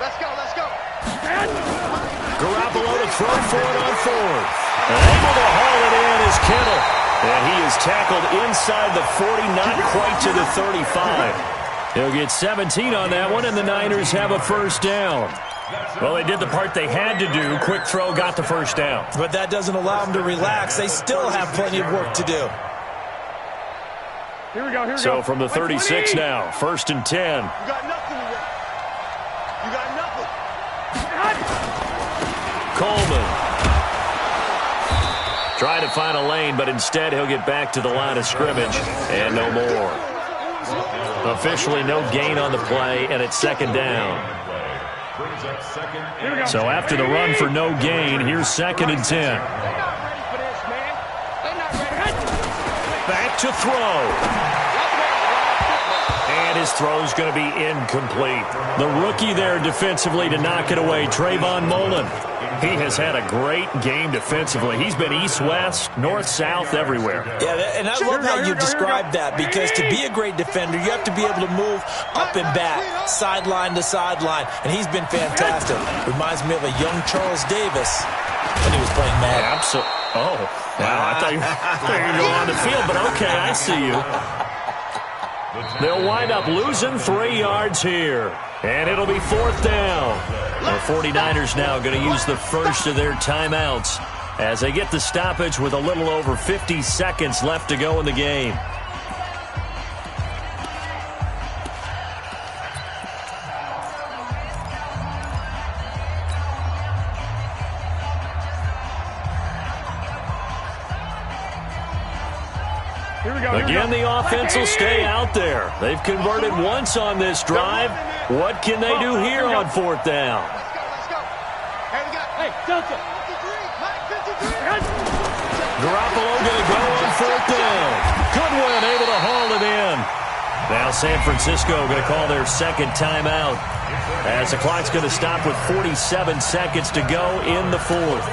Let's go. Garoppolo to throw for it on fourth. Able to haul it in is Kittle. And he is tackled inside the 40, not quite to the 35. He'll get 17 on that one, and the Niners have a first down. Well, they did the part they had to do. Quick throw, got the first down. But that doesn't allow them to relax. They still have plenty of work to do. Here we go. So from the 36 now, first and 10. You got nothing to work. You got nothing. Coleman. Trying to find a lane, but instead he'll get back to the line of scrimmage. And no more. Officially no gain on the play, and it's second down. So after the run for no gain, here's second and 10. Back to throw. And his throw's going to be incomplete. The rookie there defensively to knock it away, Trayvon Mullen. He has had a great game defensively. He's been east-west, north-south, everywhere. Yeah, and I love how you described that, because to be a great defender, you have to be able to move up and back, sideline to sideline, and he's been fantastic. Reminds me of a young Charles Davis when he was playing Madden. Absolutely. Oh, wow, I thought you were going to go on the field, but okay, I see you. They'll wind up losing 3 yards here. And it'll be fourth down. The 49ers now going to use the first of their timeouts as they get the stoppage with a little over 50 seconds left to go in the game. Again, the offense will stay out there. They've converted once on this drive. What can they do here on fourth down? Garoppolo going to go on fourth down. Goodwin able to haul it in. Now San Francisco going to call their second timeout as the clock's going to stop with 47 seconds to go in the fourth.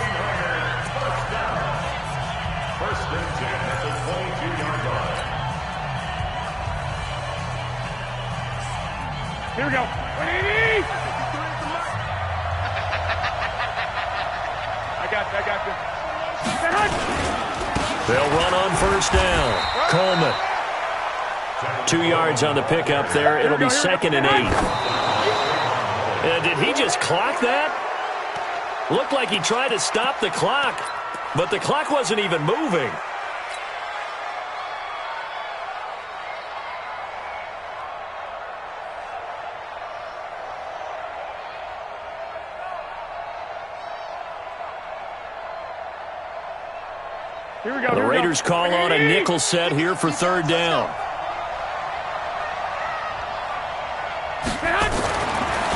Here we go. 180! I got you. They'll run on first down. Coleman. 2 yards on the pickup there. It'll be 2nd and 8. Did he just clock that? Looked like he tried to stop the clock, but the clock wasn't even moving. Here we go. The Raiders call on a nickel set here for 3rd down.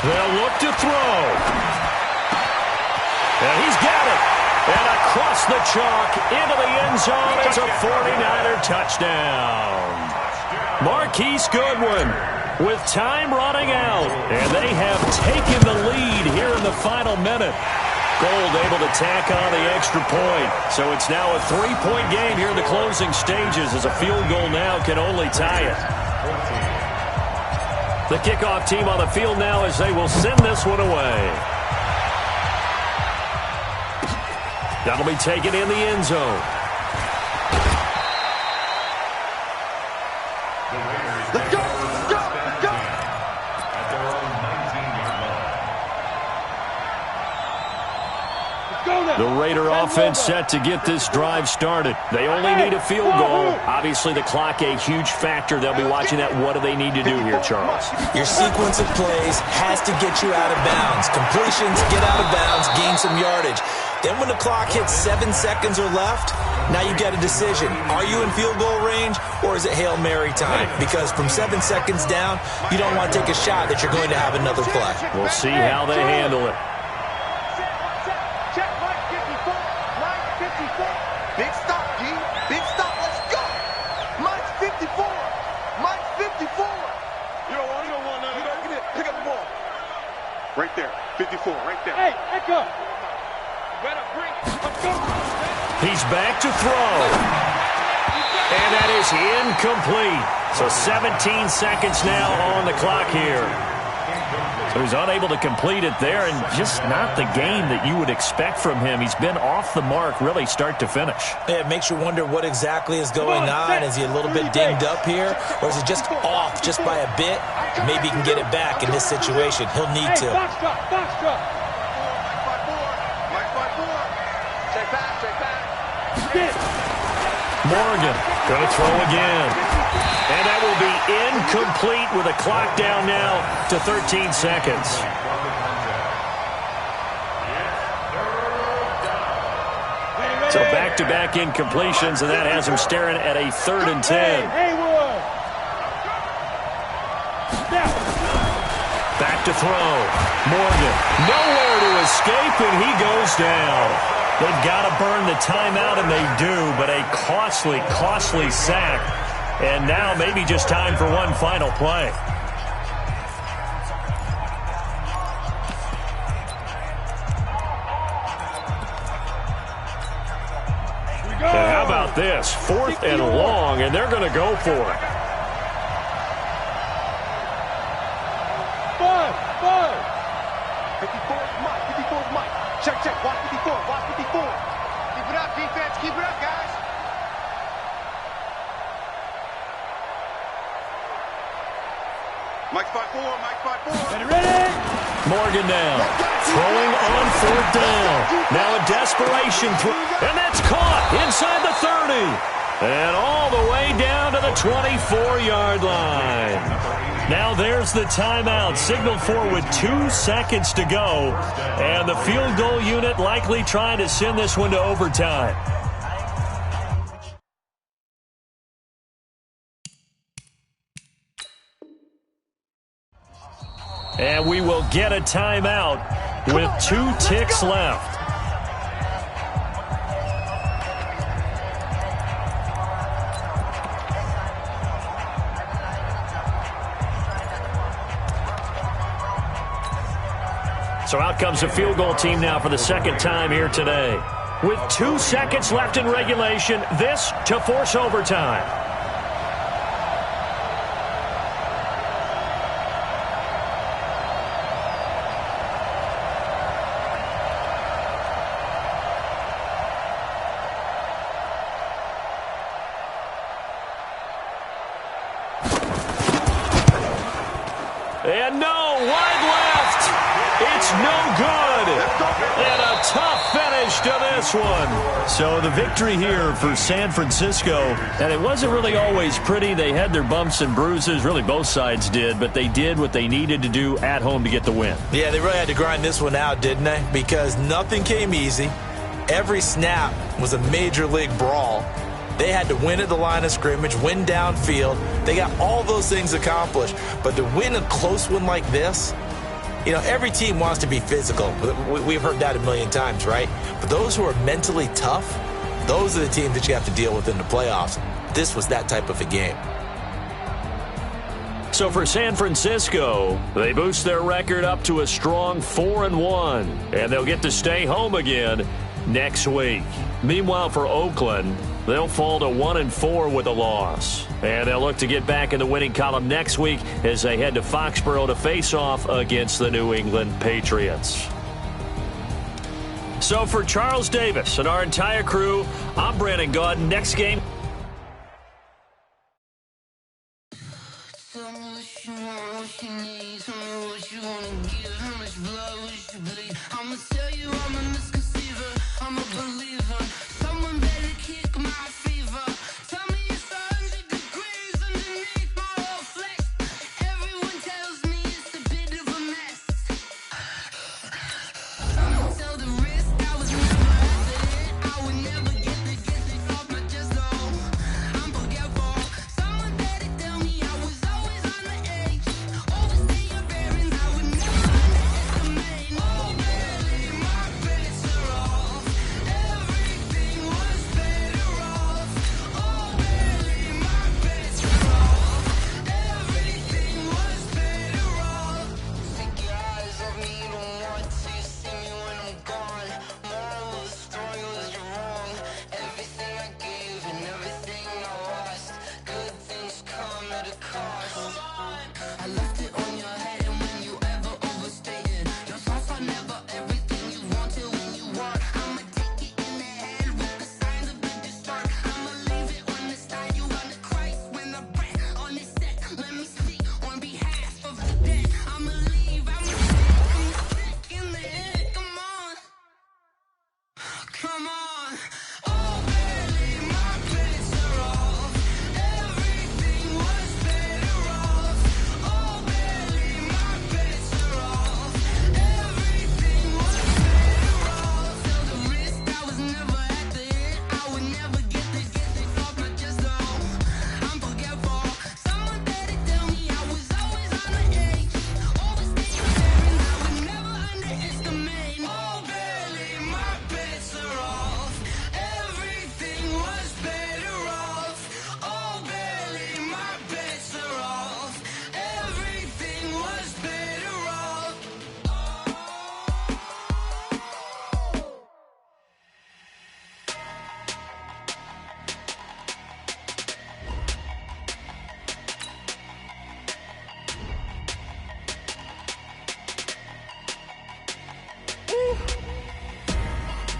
They'll look to throw. And he's got it. And across the chalk into the end zone. It's a 49er touchdown. Marquise Goodwin with time running out. And they have taken the lead here in the final minute. Gold able to tack on the extra point. So it's now a 3-point game here in the closing stages as a field goal now can only tie it. The kickoff team on the field now as they will send this one away. That'll be taken in the end zone. Let's go! Let's go! Let's go! At their own 19-yard line. The Raider offense set to get this drive started. They only need a field goal. Obviously, the clock a huge factor. They'll be watching that. What do they need to do here, Charles? Your sequence of plays has to get you out of bounds. Completions, get out of bounds, gain some yardage. Then when the clock hits 7 seconds or left, now you get a decision. Are you in field goal range or is it Hail Mary time? Because from 7 seconds down, you don't want to take a shot that you're going to have another play. We'll see how they handle it. Check Mike 54. Mike 54. Big stop, G. Big stop. Let's go. Mike's 54. Mike's 54. You don't want none. You don't get it. Pick up the ball. Right there. 54. Right there. Hey, echo. Better bring. Let's go. He's back to throw. And that is incomplete. So 17 seconds now on the clock here. So he's unable to complete it there, and just not the game that you would expect from him. He's been off the mark really start to finish. Yeah, it makes you wonder what exactly is going on. Is he a little bit dinged up here, or is he just off just by a bit? Maybe he can get it back in this situation. He'll need to. Box drop. Box drop. Mike 54. Check back. Check back. Morgan going to throw again. And that will be incomplete with a clock down now to 13 seconds. So back-to-back incompletions, and that has him staring at a 3rd and 10. Haywood. Back to throw. Morgan nowhere to escape, and he goes down. They've got to burn the timeout, and they do, but a costly, costly sack. And now maybe just time for one final play. And how about this? 4th and long, and they're going to go for it. 5. 54 is Mike. 54 is Mike. Check. Watch 54. Watch 54. Keep it up, defense. Keep it up, guys. Mike 54. Mike 54. Ready? Morgan now, throwing on 4th down. Now a desperation throw, and that's caught inside the 30. And all the way down to the 24-yard line. Now there's the timeout, signaled for with 2 seconds to go. And the field goal unit likely trying to send this one to overtime. And we will get a timeout with 2 ticks left. So out comes the field goal team now for the 2nd time here today. With 2 seconds left in regulation, this to force overtime. And no, wide left. It's no good. And a tough finish to this one. So the victory here for San Francisco. And it wasn't really always pretty. They had their bumps and bruises. Really, both sides did. But they did what they needed to do at home to get the win. Yeah, they really had to grind this one out, didn't they? Because nothing came easy. Every snap was a major league brawl. They had to win at the line of scrimmage, win downfield. They got all those things accomplished. But to win a close one like this, you know, every team wants to be physical. We've heard that a million times, right? But those who are mentally tough, those are the teams that you have to deal with in the playoffs. This was that type of a game. So for San Francisco, they boost their record up to a strong 4-1, and they'll get to stay home again next week. Meanwhile, for Oakland, they'll fall to 1-4 with a loss. And they'll look to get back in the winning column next week as they head to Foxborough to face off against the New England Patriots. So for Charles Davis and our entire crew, I'm Brandon Gaud. Next game. I'ma tell you I'm a misconceiver, I'm a believer. Someone better kick my fever. Tell me it's 100 degrees underneath my whole flesh. Everyone tells me it's a bit of a mess. I'ma tell the risk I was never after it. I would never get this off my chest, though. I'm forgetful. Someone better tell me I was always on the edge. Overstay your bearings, I would never underestimate. Oh, barely, my bets are off. Everything was better off. Oh, barely, my bets are off. Everything was better off. Take your eyes off me, you don't want to see me when I'm gone. Moral of the story was you're wrong. Everything I gave and everything I lost. Good things come at a cost. I left it on your head, and when you ever overstay it, your thoughts are never everything you wanted when you want. I'ma take it in the head with the signs of a distort. I'ma leave it on the side. You on the Christ when the breath on this set. Let me speak on behalf of the dead. I'ma leave. I'm sick in the head. Come on, come on. Oh, barely, my bets are off. Everything was better off. Oh, barely, my bets are off. Everything was better off. Tell the risk I was never at the hit. I would never get this off my chest, though. I'm forgetful. Someone better tell me I was always on the edge. Overstay your bearings, I would never underestimate. Oh, barely, my bets are off. Everything was better off. Oh, barely, my bets are off. Everything was better off.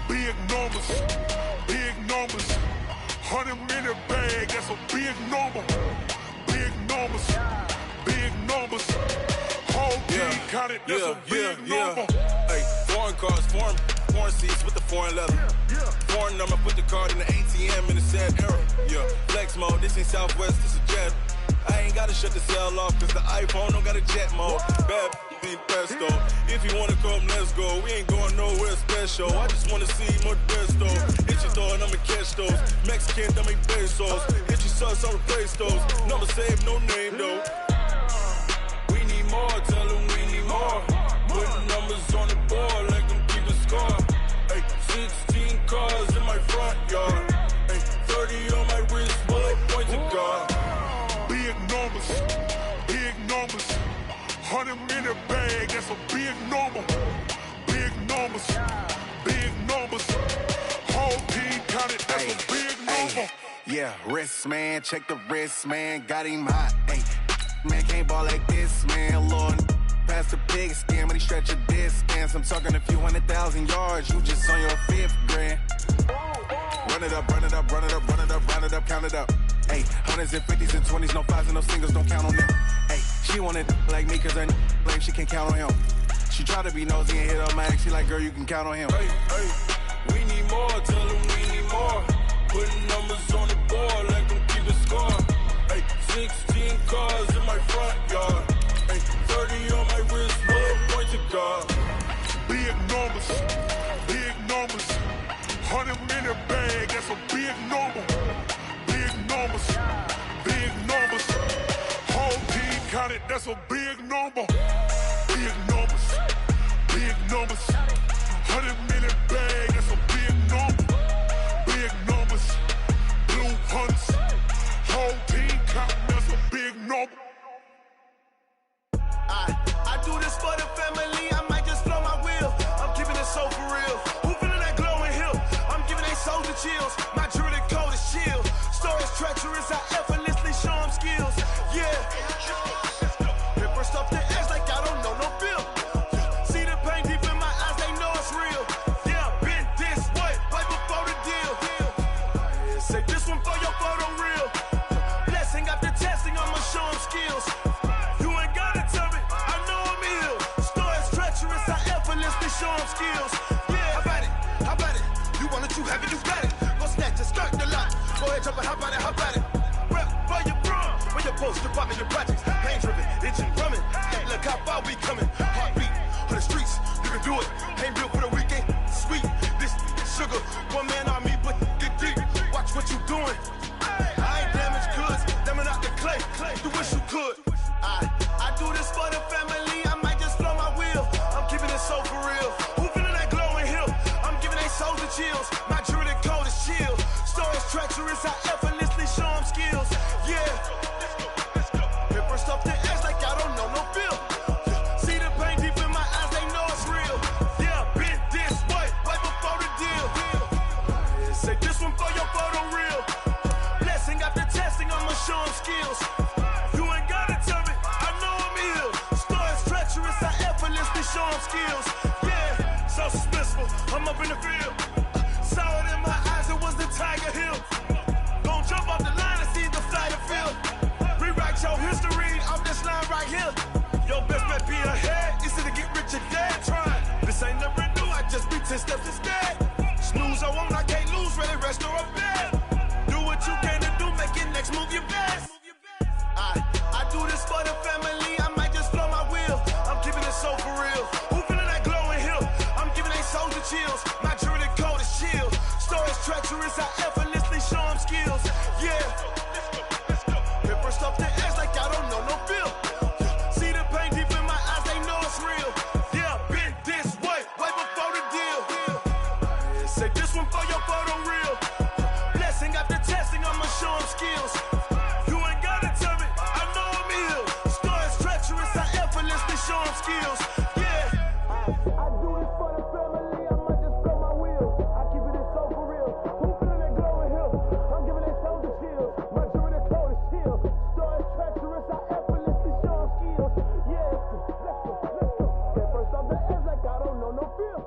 Big numbers, big numbers. 100-minute bag, that's a big number. Big numbers, big numbers. Whole team counted, that's a big number. Hey, foreign cars, foreign seats with the foreign leather. Foreign number, put the card in the ATM in the sad era. Yeah, flex mode, this ain't Southwest, this is Jet. I ain't gotta shut the cell off, cause the iPhone don't got a jet mode. Bad be presto. If you wanna come, let's go. We ain't going nowhere special. I just wanna see more presto. Hit your door and I'ma catch those. Mexican, that make pesos. Hit your sus, I'll replace those. Number saved, no name though. We need more, tell them we need more. Putting numbers on the board like them keep a score. Hey, 16 cars in my front yard. Hey, 30 on my wrist, bullet point to God. Big numbers, big numbers. 100-minute bag, that's a big number. Big numbers, big numbers. Whole team counted, that's a big number. Yeah, wrist man, check the wrist man, got him hot. Ay, man can't ball like this, man. Lord, past the pig skin, but he stretch a distance. I'm talking a few 100,000 yards, you just on your 5th grand. Run it up, run it up, run it up, run it up, run it up, count it up. Ay, hundreds and 50s and 20s, no 5s and no singles, don't count on them. Ay, She wanted like me cause her lame, she can't count on him. She try to be nosy and hit up my ex, she like, girl, you can count on him. Hey, hey, we need more, tell them we need more. Putting numbers on the board, let them keep the score. Hey, 16 cars in my front yard. Hey, 30 on my wrist, one point to guard. Big numbers, 100-minute bag, that's a big number. Big numbers, whole team counted, that's a big number. Big numbers, 100-minute bag, that's a big number. Big numbers, blue hunts, whole team counting, that's a big number. I do this for the family, I might just blow my wheel. I'm keeping it so for real. Who feeling that glowing hill? I'm giving they soldier chills. My jewelry code is chill. Stories treacherous, I effortlessly show them skills. Yeah. Paper stuff the edge like I don't know no feel. See the pain deep in my eyes, they know it's real. Yeah, been this way, right before the deal. Say this one for your photo real. Blessing after testing, I'ma show them skills. You ain't gotta tell me, I know I'm ill. Stories treacherous, I effortlessly show them skills. Yeah, how about it? You want it, you have it, you got it. Go snatch it, skirt the lot. Go ahead, jump it, how about it? Rep for your brum, for your post, your pop, and your projects. Pain driven, itching, drumming. Look how far we coming. Heartbeat for the streets, you can do it. Ain't built for the weekend, sweet. This sugar, one man on me, but get deep. Watch what you doing. I ain't damaged goods, damn out the clay. You wish you could. I do this for the family, I might just blow my wheel. I'm keeping it so for real. Who feeling that glowing hill? I'm giving they soldier chills. My jewelry code is chill. Stories treacherous, I effortlessly show them skills. Yeah. Paper stuff the edge like I don't know no feel. See the pain deep in my eyes, they know it's real. Yeah, been this way, right before the deal. Say this one for your photo real. Blessing after testing, I'ma show them skills. You ain't gotta tell me, I know I'm ill. Stories treacherous, I effortlessly show them skills. Yeah, so suspenseful, I'm up in the field. Saw it in my eyes, it was the Tiger Hill. Gon' jump off the line and see the flight of field. Rewrite your history off this line right here. Your best bet be ahead, easy to get rich or dead. Trying, this ain't never new, I just be 10 steps instead. Snooze I won't, I can't lose, ready, rest or a bed. Do what you can to do, make your next move your best. I do this for the family, I might just blow my wheel. I'm keeping it so for real. Who feeling that glowing hill? I'm giving they soldier chills. My jewelry code is chill. Stories treacherous, I effortlessly show them skills. Yeah. Paper stuff the edge like I don't know no feel. See the pain deep in my eyes, they know it's real. Yeah, been this way, right before the deal. Say this one for your photo real. Blessing after testing, I'ma show them skills. You ain't gotta tell me, I know I'm ill. Stories treacherous, I effortlessly show them skills. Yeah. I do this for the family, I might just blow my wheel. I keep it so for real. Who feeling that glowing hill? I'm giving they soldier chills. My jewelry code is chill. Stories treacherous, I effortlessly show them skills. Yeah, let's go. Get first off the edge like I don't know no feel.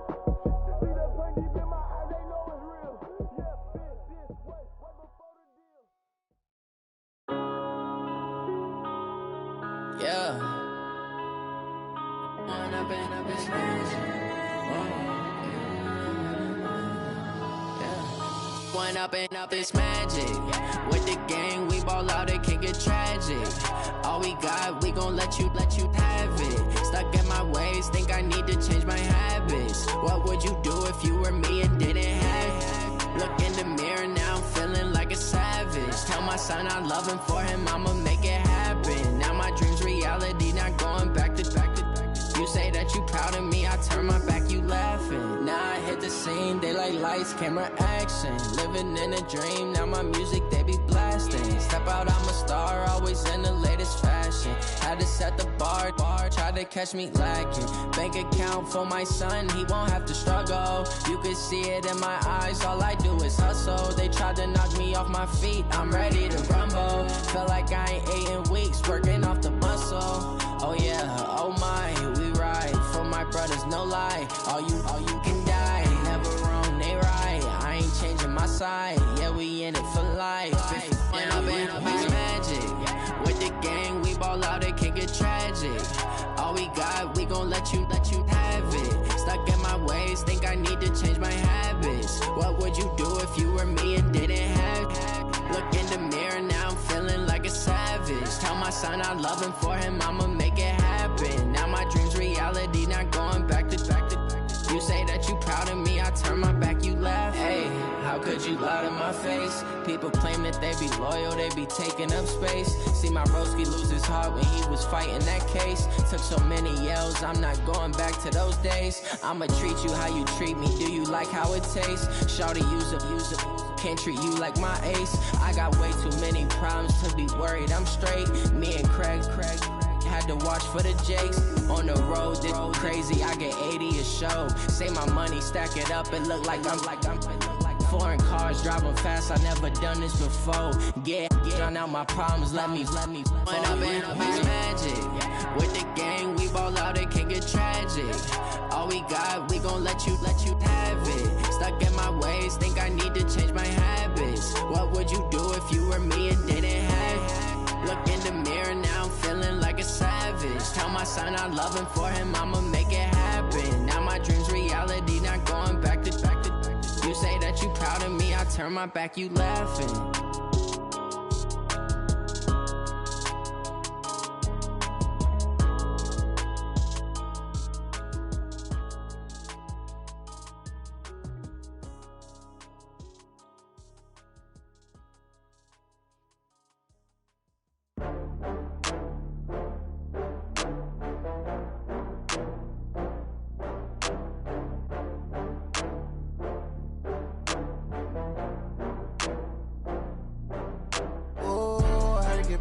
See that pain deep in my eyes, they know it's real. Yeah, been this way, right before the deal. Yeah. When I've been up this When up this magic. With the gang, we ball out, it can get tragic. All we got, we gon' let you have it. Stuck in my ways, think I need to change my habits. What would you do if you were me and didn't have it? Look in the mirror, now I'm feeling like a savage. Tell my son I love him, for him I'ma make it happen. Now my dream's reality, not going back to. You say that you proud of me, I turn my back, you laughing. Now I hit the scene, daylight lights, camera action. Living in a dream, now my music, they be blasting. Step out, I'm a star, always in the latest fashion. Had to set the bar, try to catch me lacking. Bank account for my son, he won't have to struggle. You can see it in my eyes, all I do is hustle. They tried to knock me off my feet, I'm ready to rumble. Feel like I ain't ate in weeks, working off the muscle. Oh yeah, oh my, we ride for my brothers, no lie. All you can die, never wrong, they right. I ain't changing my side, yeah, we in it for life. When I've been up, it's magic. With the gang, we ball out, it can't get get tragic. All we got, we gon' let you have it. Stuck in my ways, think I need to change my habits. What would you do if you were me and didn't have it? Look in the mirror, now I'm feeling like a savage. Tell my son I love him, for him I'ma make it happen. Now my dream's reality, not going back to. You say that you proud of me, I turn my back, you laugh. Hey, how could you lie to my face? People claim that they be loyal, they be taking up space. See my broski lose his heart when he was fighting that case. Took so many yells, I'm not going back to those days. I'ma treat you how you treat me, do you like how it tastes? Shawty, use it, can't treat you like my ace. I got way too many problems to be worried, I'm straight. Me and Craig had to watch for the Jakes. On the road, this crazy, I get 80 a show. Say my money, stack it up, it look like I'm foreign cars, driving fast, I never done this before. Get drown out my problems, let me When up in magic, with the gang, we ball out, it can get tragic. All we got, we gon' let you have it. Stuck in my ways, think I need to change my habits. What would you do if you were me and didn't have it? Look in the mirror, now I'm feeling like a savage. Tell my son I love him, for him I'ma make it happen. Now my dream's reality, not going back to. You say that you proud of me, I turn my back, you laughing.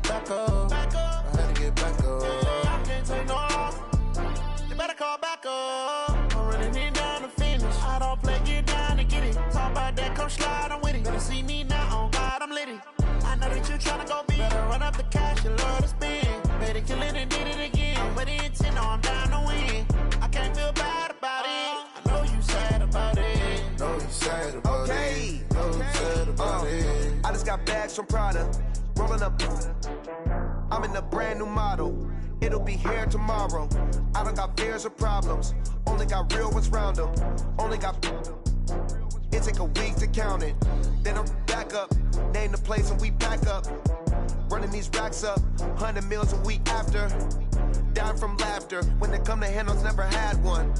Back up. I had to get back up. I can't take no loss. You better call back up. I'm running it down to finish. I don't play, get down to get it. Talk about that, come slide, I'm with it. Better see me now, on God, I'm litty. I know that you tryna go big. Better run up the cash, you love to spend. Better kill it and did it again. I'm with the intent, no, I'm down to win. I can't feel bad about it. I know you sad about it. Know you sad about it. Know you sad about it. I just got bags from Prada. Rolling up, I'm in a brand new model. It'll be here tomorrow. I don't got fears or problems. Only got real ones round them. Only got. It take a week to count it. Then I'm back up. Name the place and we pack up. Running these racks up. 100 meals a week after. Down from laughter. When they come to handles, never had one.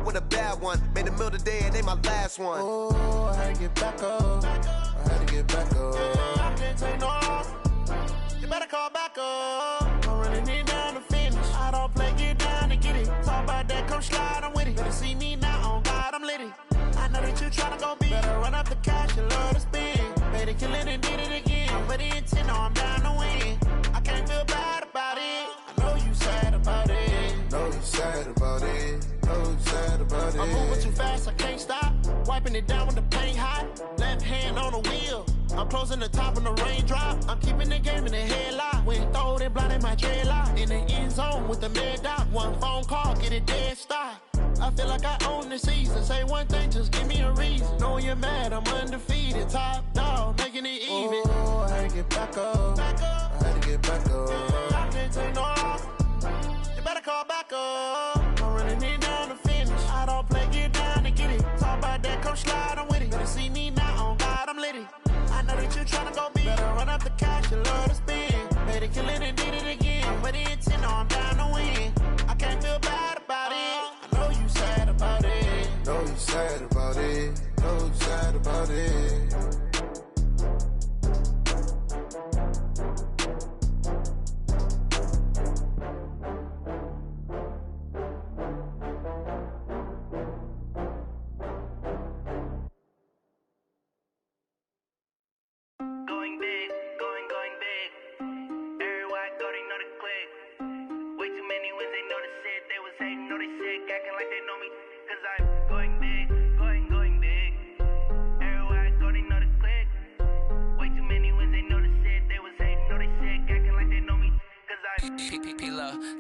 With a bad one. Made a meal today and they my last one. Oh, I had to get back up. I had to get back up. I can't take no loss. You better call back up. I'm running it down to finish. I don't play, get down to get it. Talk about that, come slide, I'm with it. Better see me now, on God, I'm litty. I know that you tryna go big. Better run up the cash, you love to spend. Better kill it and did it again. I'm with the intent, no, I'm down to win. I can't feel bad about it. I know you sad about it. Know you sad about it. Know you sad about it. I'm moving too fast, I can't stop. Wiping it down with the paint hot. Left hand on the wheel. I'm closing the top when the raindrop. I'm keeping the game in the headlock. When throwed and blinded my dreadlock. In the end zone with the mad dot. One phone call, get it dead stop. I feel like I own the season. Say one thing, just give me a reason. Knowing you're mad, I'm undefeated. Top dog, making it even. Oh, I had to get back up. I had to get back up. I can't take no loss. You better call back up. I'm running it down to finish. I don't play, get down to get it. Talk about that, come slide, I'm with it. Better see me now, on God, I'm litty. I know that you tryna go big. Better run up the cash, you love to spend. Better kill it and did it again. I'm with the intent, no, I'm down to win. I can't feel bad about it. I know you sad about it. Know you sad about it. Know you sad about it.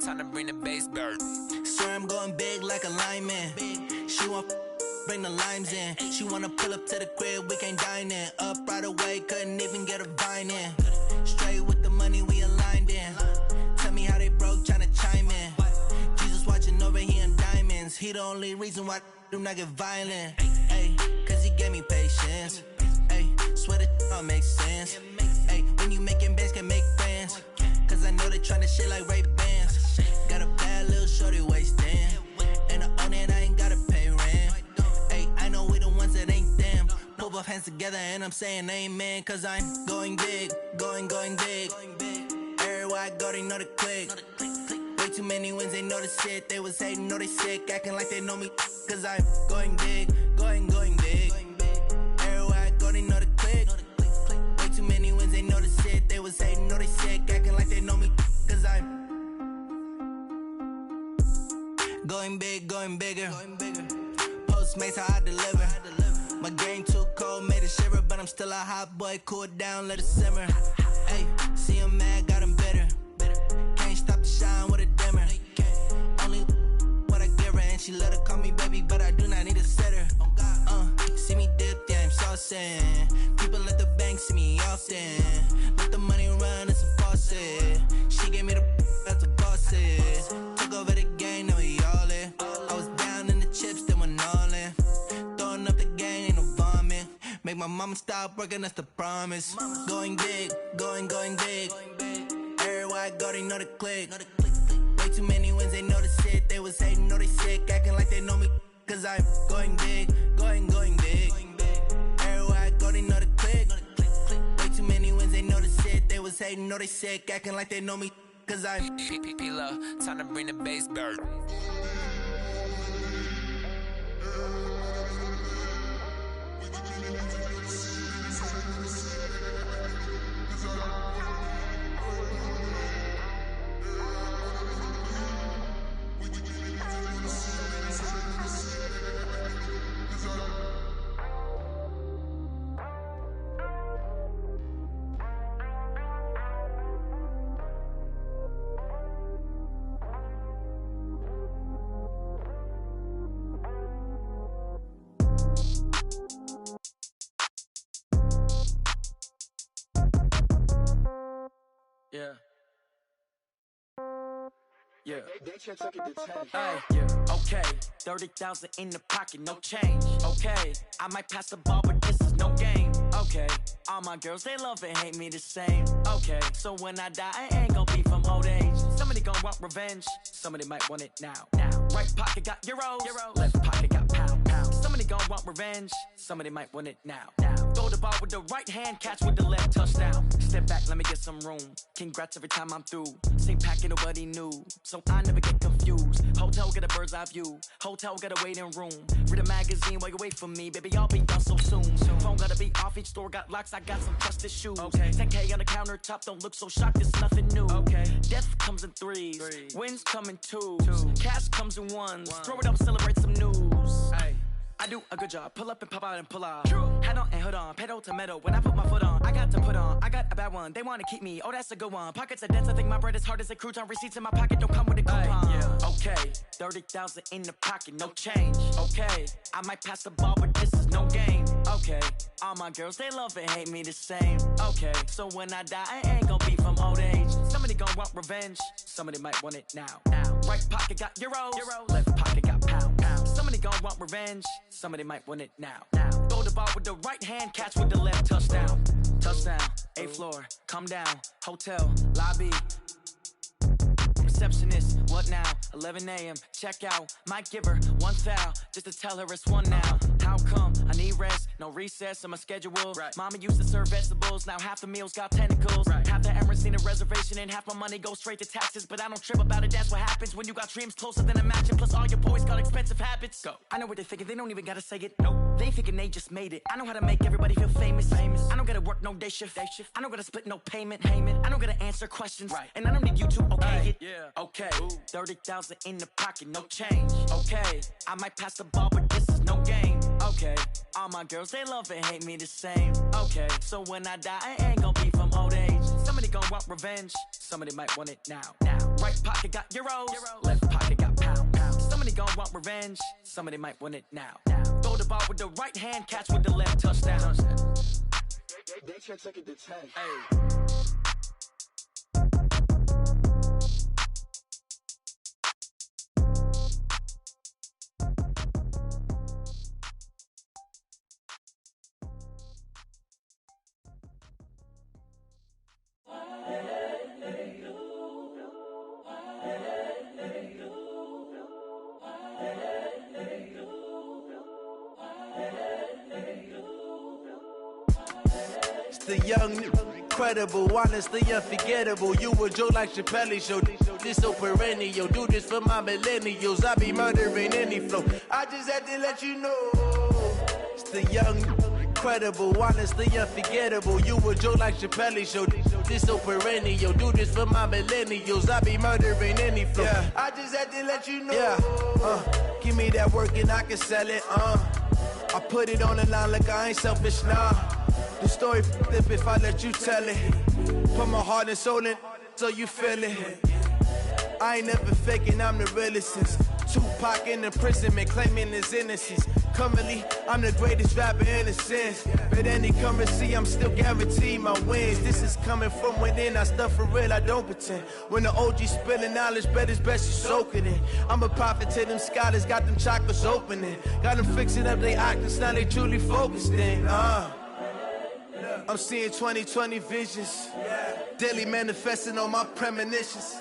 Time to bring the bass back. Swear I'm going big like a lineman. She want bring the limes in. She wanna pull up to the crib, we can't dine in. Up right away, couldn't even get a vine in. Straight with the money we aligned in. Tell me how they broke, He the only reason why I do not get violent. Ay, cause he gave me patience. Ay, swear that all makes sense. Ay, when you making bands, can make friends. Cause I know they tryna shit like Ray-Bans. Got a bad little shorty wasting. And I own it, I ain't gotta pay rent. Ay, I know we the ones that ain't them. Put both hands together and I'm saying amen. Cause I'm going big, going big. Everywhere I go, they know the click. Way too many wins, they know the shit. They was hating, know they sick, acting like they know me. Cause I'm going big, going big. Everywhere I go, they know the click. Way too many wins, they know the shit. They was hating, know they sick, acting like they know me. Cause I'm going big, going bigger. Postmates, how I deliver. My game too cold, made it shiver. But I'm still a hot boy, cool it down, let it simmer. Hey, see him mad, got him bitter. Can't stop the shine with a dimmer. Only what I give her, and she let her call me baby, but I do not need a sitter. See me dip, yeah, I'm saucing. People at the bank see me often. Let the money run, it's a faucet. She gave me the that's a faucet. Took over the game, now we all in. I was down in the chips, then went all in. Throwing up the game, ain't no vomit. Make my mama stop working, that's the promise. Going big, going big. Everywhere I go, they know the click. Way too many wins, they know the shit. They was hating, know they sick, acting like they know me. Cause I'm going big, going big. Everywhere I go, they know the click. Way too many wins, they know the shit. They was hating, know they sick, acting like they know me. Cause I'm P-Love, time to bring the bass back. Yeah. Yeah. Hey, yeah. Okay. 30,000 in the pocket, no change. Okay. I might pass the ball, but this is no game. Okay. All my girls, they love and hate me the same. Okay. So when I die, I ain't gon' be from old age. Somebody gon' want revenge. Somebody might want it now. Right pocket got euros. Left pocket got pound. Somebody gon' want revenge. Somebody might want it now. Throw the ball with the right hand, catch with the left, touchdown. Step back, let me get some room. Congrats every time I'm through. Same packet, nobody knew. So I never get confused. Hotel get a bird's eye view. Hotel get a waiting room. Read a magazine while you wait for me. Baby, I'll be done so soon. Phone gotta be off, each store got locks. I got some trusted shoes. 10K on the countertop, don't look so shocked, it's nothing new. Death comes in threes. Wins come in twos. Cash comes in ones. Throw it up, celebrate some news. I do a good job, pull up and pop out and pull out. Hat on and hood on, pedal to metal. When I put my foot on, I got to put on. I got a bad one, they wanna keep me, oh that's a good one. Pockets are dense, I think my bread is hard as a crouton. Receipts in my pocket don't come with a coupon. Okay, 30,000 in the pocket, no change. Okay, I might pass the ball, but this is no game. Okay, all my girls, they love and hate me the same. Okay, so when I die, I ain't gon' be from old age. Somebody gon' want revenge, somebody might want it now. Right pocket got euros. Left pocket got pound. Somebody gon' want revenge, somebody might want it now. Throw the ball with the right hand, catch with the left, touchdown. Touchdown, 8th floor, come down, hotel, lobby. Receptionist, what now? 11 a.m., check out. Might give her one foul, just to tell her it's one now. How come? I need rest, no recess in my schedule. Mama used to serve vegetables, now half the meals got tentacles. Half the Emirates need a reservation and half my money goes straight to taxes. But I don't trip about it, that's what happens when you got dreams closer than a matching. Plus all your boys got expensive habits. Go. I know what they're thinking, they don't even gotta say it. Nope. They thinking they just made it. I know how to make everybody feel famous. I don't gotta work no day shift. I don't gotta split no payment. I don't gotta answer questions. And I don't need you to okay it. Okay, 30,000 in the pocket, no change. Okay, I might pass the ball, but this is no game. Okay, all my girls, they love and hate me the same. Okay, so when I die, I ain't gon' be from old age. Somebody gon' want revenge, somebody might want it now. Right pocket got euros, left pocket got pound. Somebody gon' want revenge, somebody might want it now. Throw the ball with the right hand, catch with the left, touchdown. They can't take it to 10. It's the young, incredible, honestly unforgettable. You a joke like Chappelle Show. This so perennial. Do this for my millennials. I be murdering any flow. I just had to let you know. It's the young, incredible, honestly unforgettable. You a joke like Chappelle Show. This so perennial. Do this for my millennials. I be murdering any flow. Yeah. I just had to let you know. Yeah. Give me that work and I can sell it. I put it on the line like I ain't selfish, nah. The story flip if I let you tell it. Put my heart and soul in so you feel it. I ain't never faking, I'm the realest since Tupac in imprisonment, claiming his innocence. Currently, I'm the greatest rapper in a sense. But any currency, I'm still guaranteed my wins. This is coming from within, I stuff for real, I don't pretend. When the OG spilling knowledge, bet it's best you soak it in. I'm a prophet to them scholars, got them chakras opening. Got them fixing up they octaves, now they truly focused in. I'm seeing 2020 visions. Daily manifesting on my premonitions.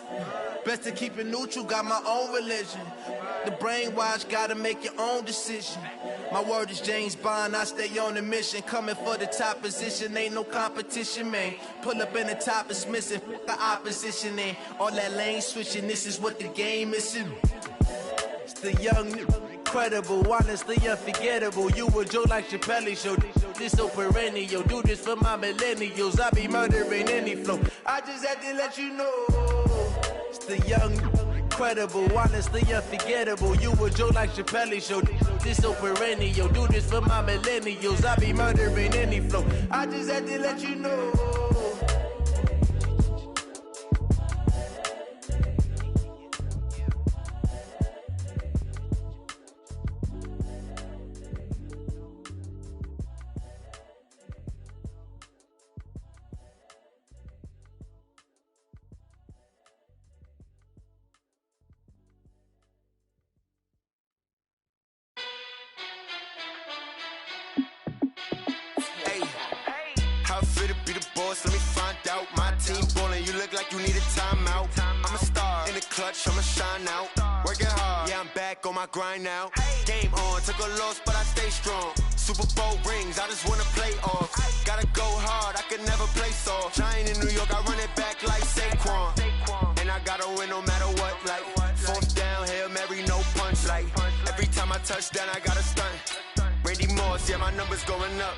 Best to keep it neutral, got my own religion. The brainwash, gotta make your own decision. My word is James Bond, I stay on the mission. Coming for the top position, ain't no competition, man. Pull up in the top is missing, the opposition ain't. All that lane switching, this is what the game is. It's the young, incredible, honestly unforgettable. You a joke like Chappelle Show. This so perennial. Do this for my millennials. I be murdering any flow. I just had to let you know. It's the young, incredible, honestly unforgettable. You a joke like Chappelle Show. This so perennial. Do this for my millennials. I be murdering any flow. I just had to let you know. Let me find out. My team ballin', you look like you need a timeout. I'm a star in the clutch, I'ma shine out. Working hard, yeah, I'm back on my grind now. Game on, took a loss, but I stay strong. Super Bowl rings, I just wanna play off. Gotta go hard, I could never play soft. Giant in New York, I run it back like Saquon. And I gotta win no matter what, like fourth down, Hail Mary, no punch. Like every time I touch down, I gotta stunt. Randy Moss, yeah, my numbers going up.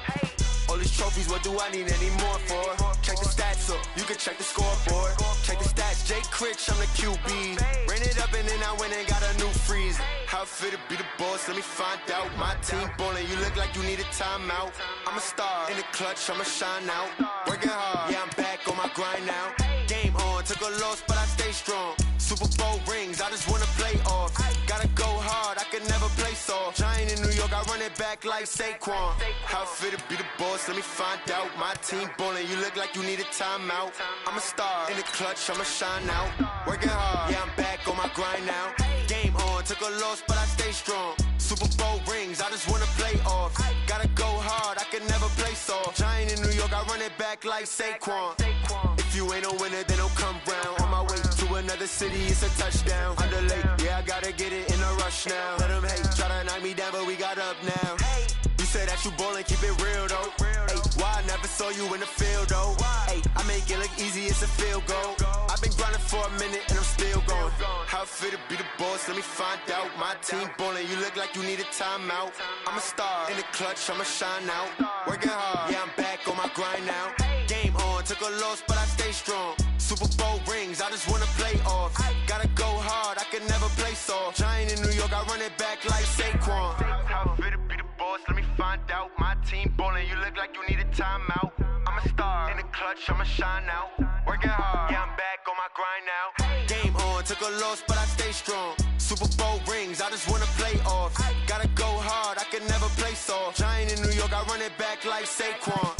All these trophies, what do I need any more for? Check the stats up, you can check the scoreboard. Check the stats, Jake Critch, I'm the QB. Ran it up and then I went and got a new freeze. How fit to be the boss, let me find out. My team ballin', you look like you need a timeout. I'm a star in the clutch, I'ma shine out. Working hard, yeah, I'm back on my grind now. Game on, took a loss, but I stay strong. Super Bowl rings, I just wanna play off. Gotta go hard, I could never play soft. Giant in New York, I run it back like Saquon. How fit to be the boss, let me find out. My team ballin', you look like you need a timeout. I'm a star in the clutch, I'ma shine out. Working hard, yeah, I'm back on my grind now. Game on, took a loss, but I stay strong. Super Bowl rings, I just wanna play off. Gotta go hard, I could never play soft. Giant in New York, I run it back like Saquon. If you ain't a winner, then don't come round. On my way to another city, it's a touchdown. Underlay, yeah, I gotta get it in a rush now. Let them hate, try to knock me down, but we got up now. You say that you ballin', keep it real though. Hey, why I never saw you in the field though? Hey, I make it look easy, it's a field goal. I've been grinding for a minute and I'm still going. How fit to be the boss, let me find out. My team ballin', you look like you need a timeout. I'm a star in the clutch, I'ma shine out. Working hard, yeah, I'm back on my grind now. Game on, took a loss, but I stay strong. Super Bowl rings, I just wanna play off. Gotta go hard, I could never play soft. Giant in New York, I run it back like Saquon. How fit to be the boss, let me find out. My team ballin', you look like you need a timeout. I'm a star in the clutch, I'ma shine out. Working hard, yeah, I'm back on my grind now. Game on, took a loss, but I stay strong. Super Bowl rings, I just wanna play off. Gotta go hard, I could never play soft. Giant in New York, I run it back like Saquon.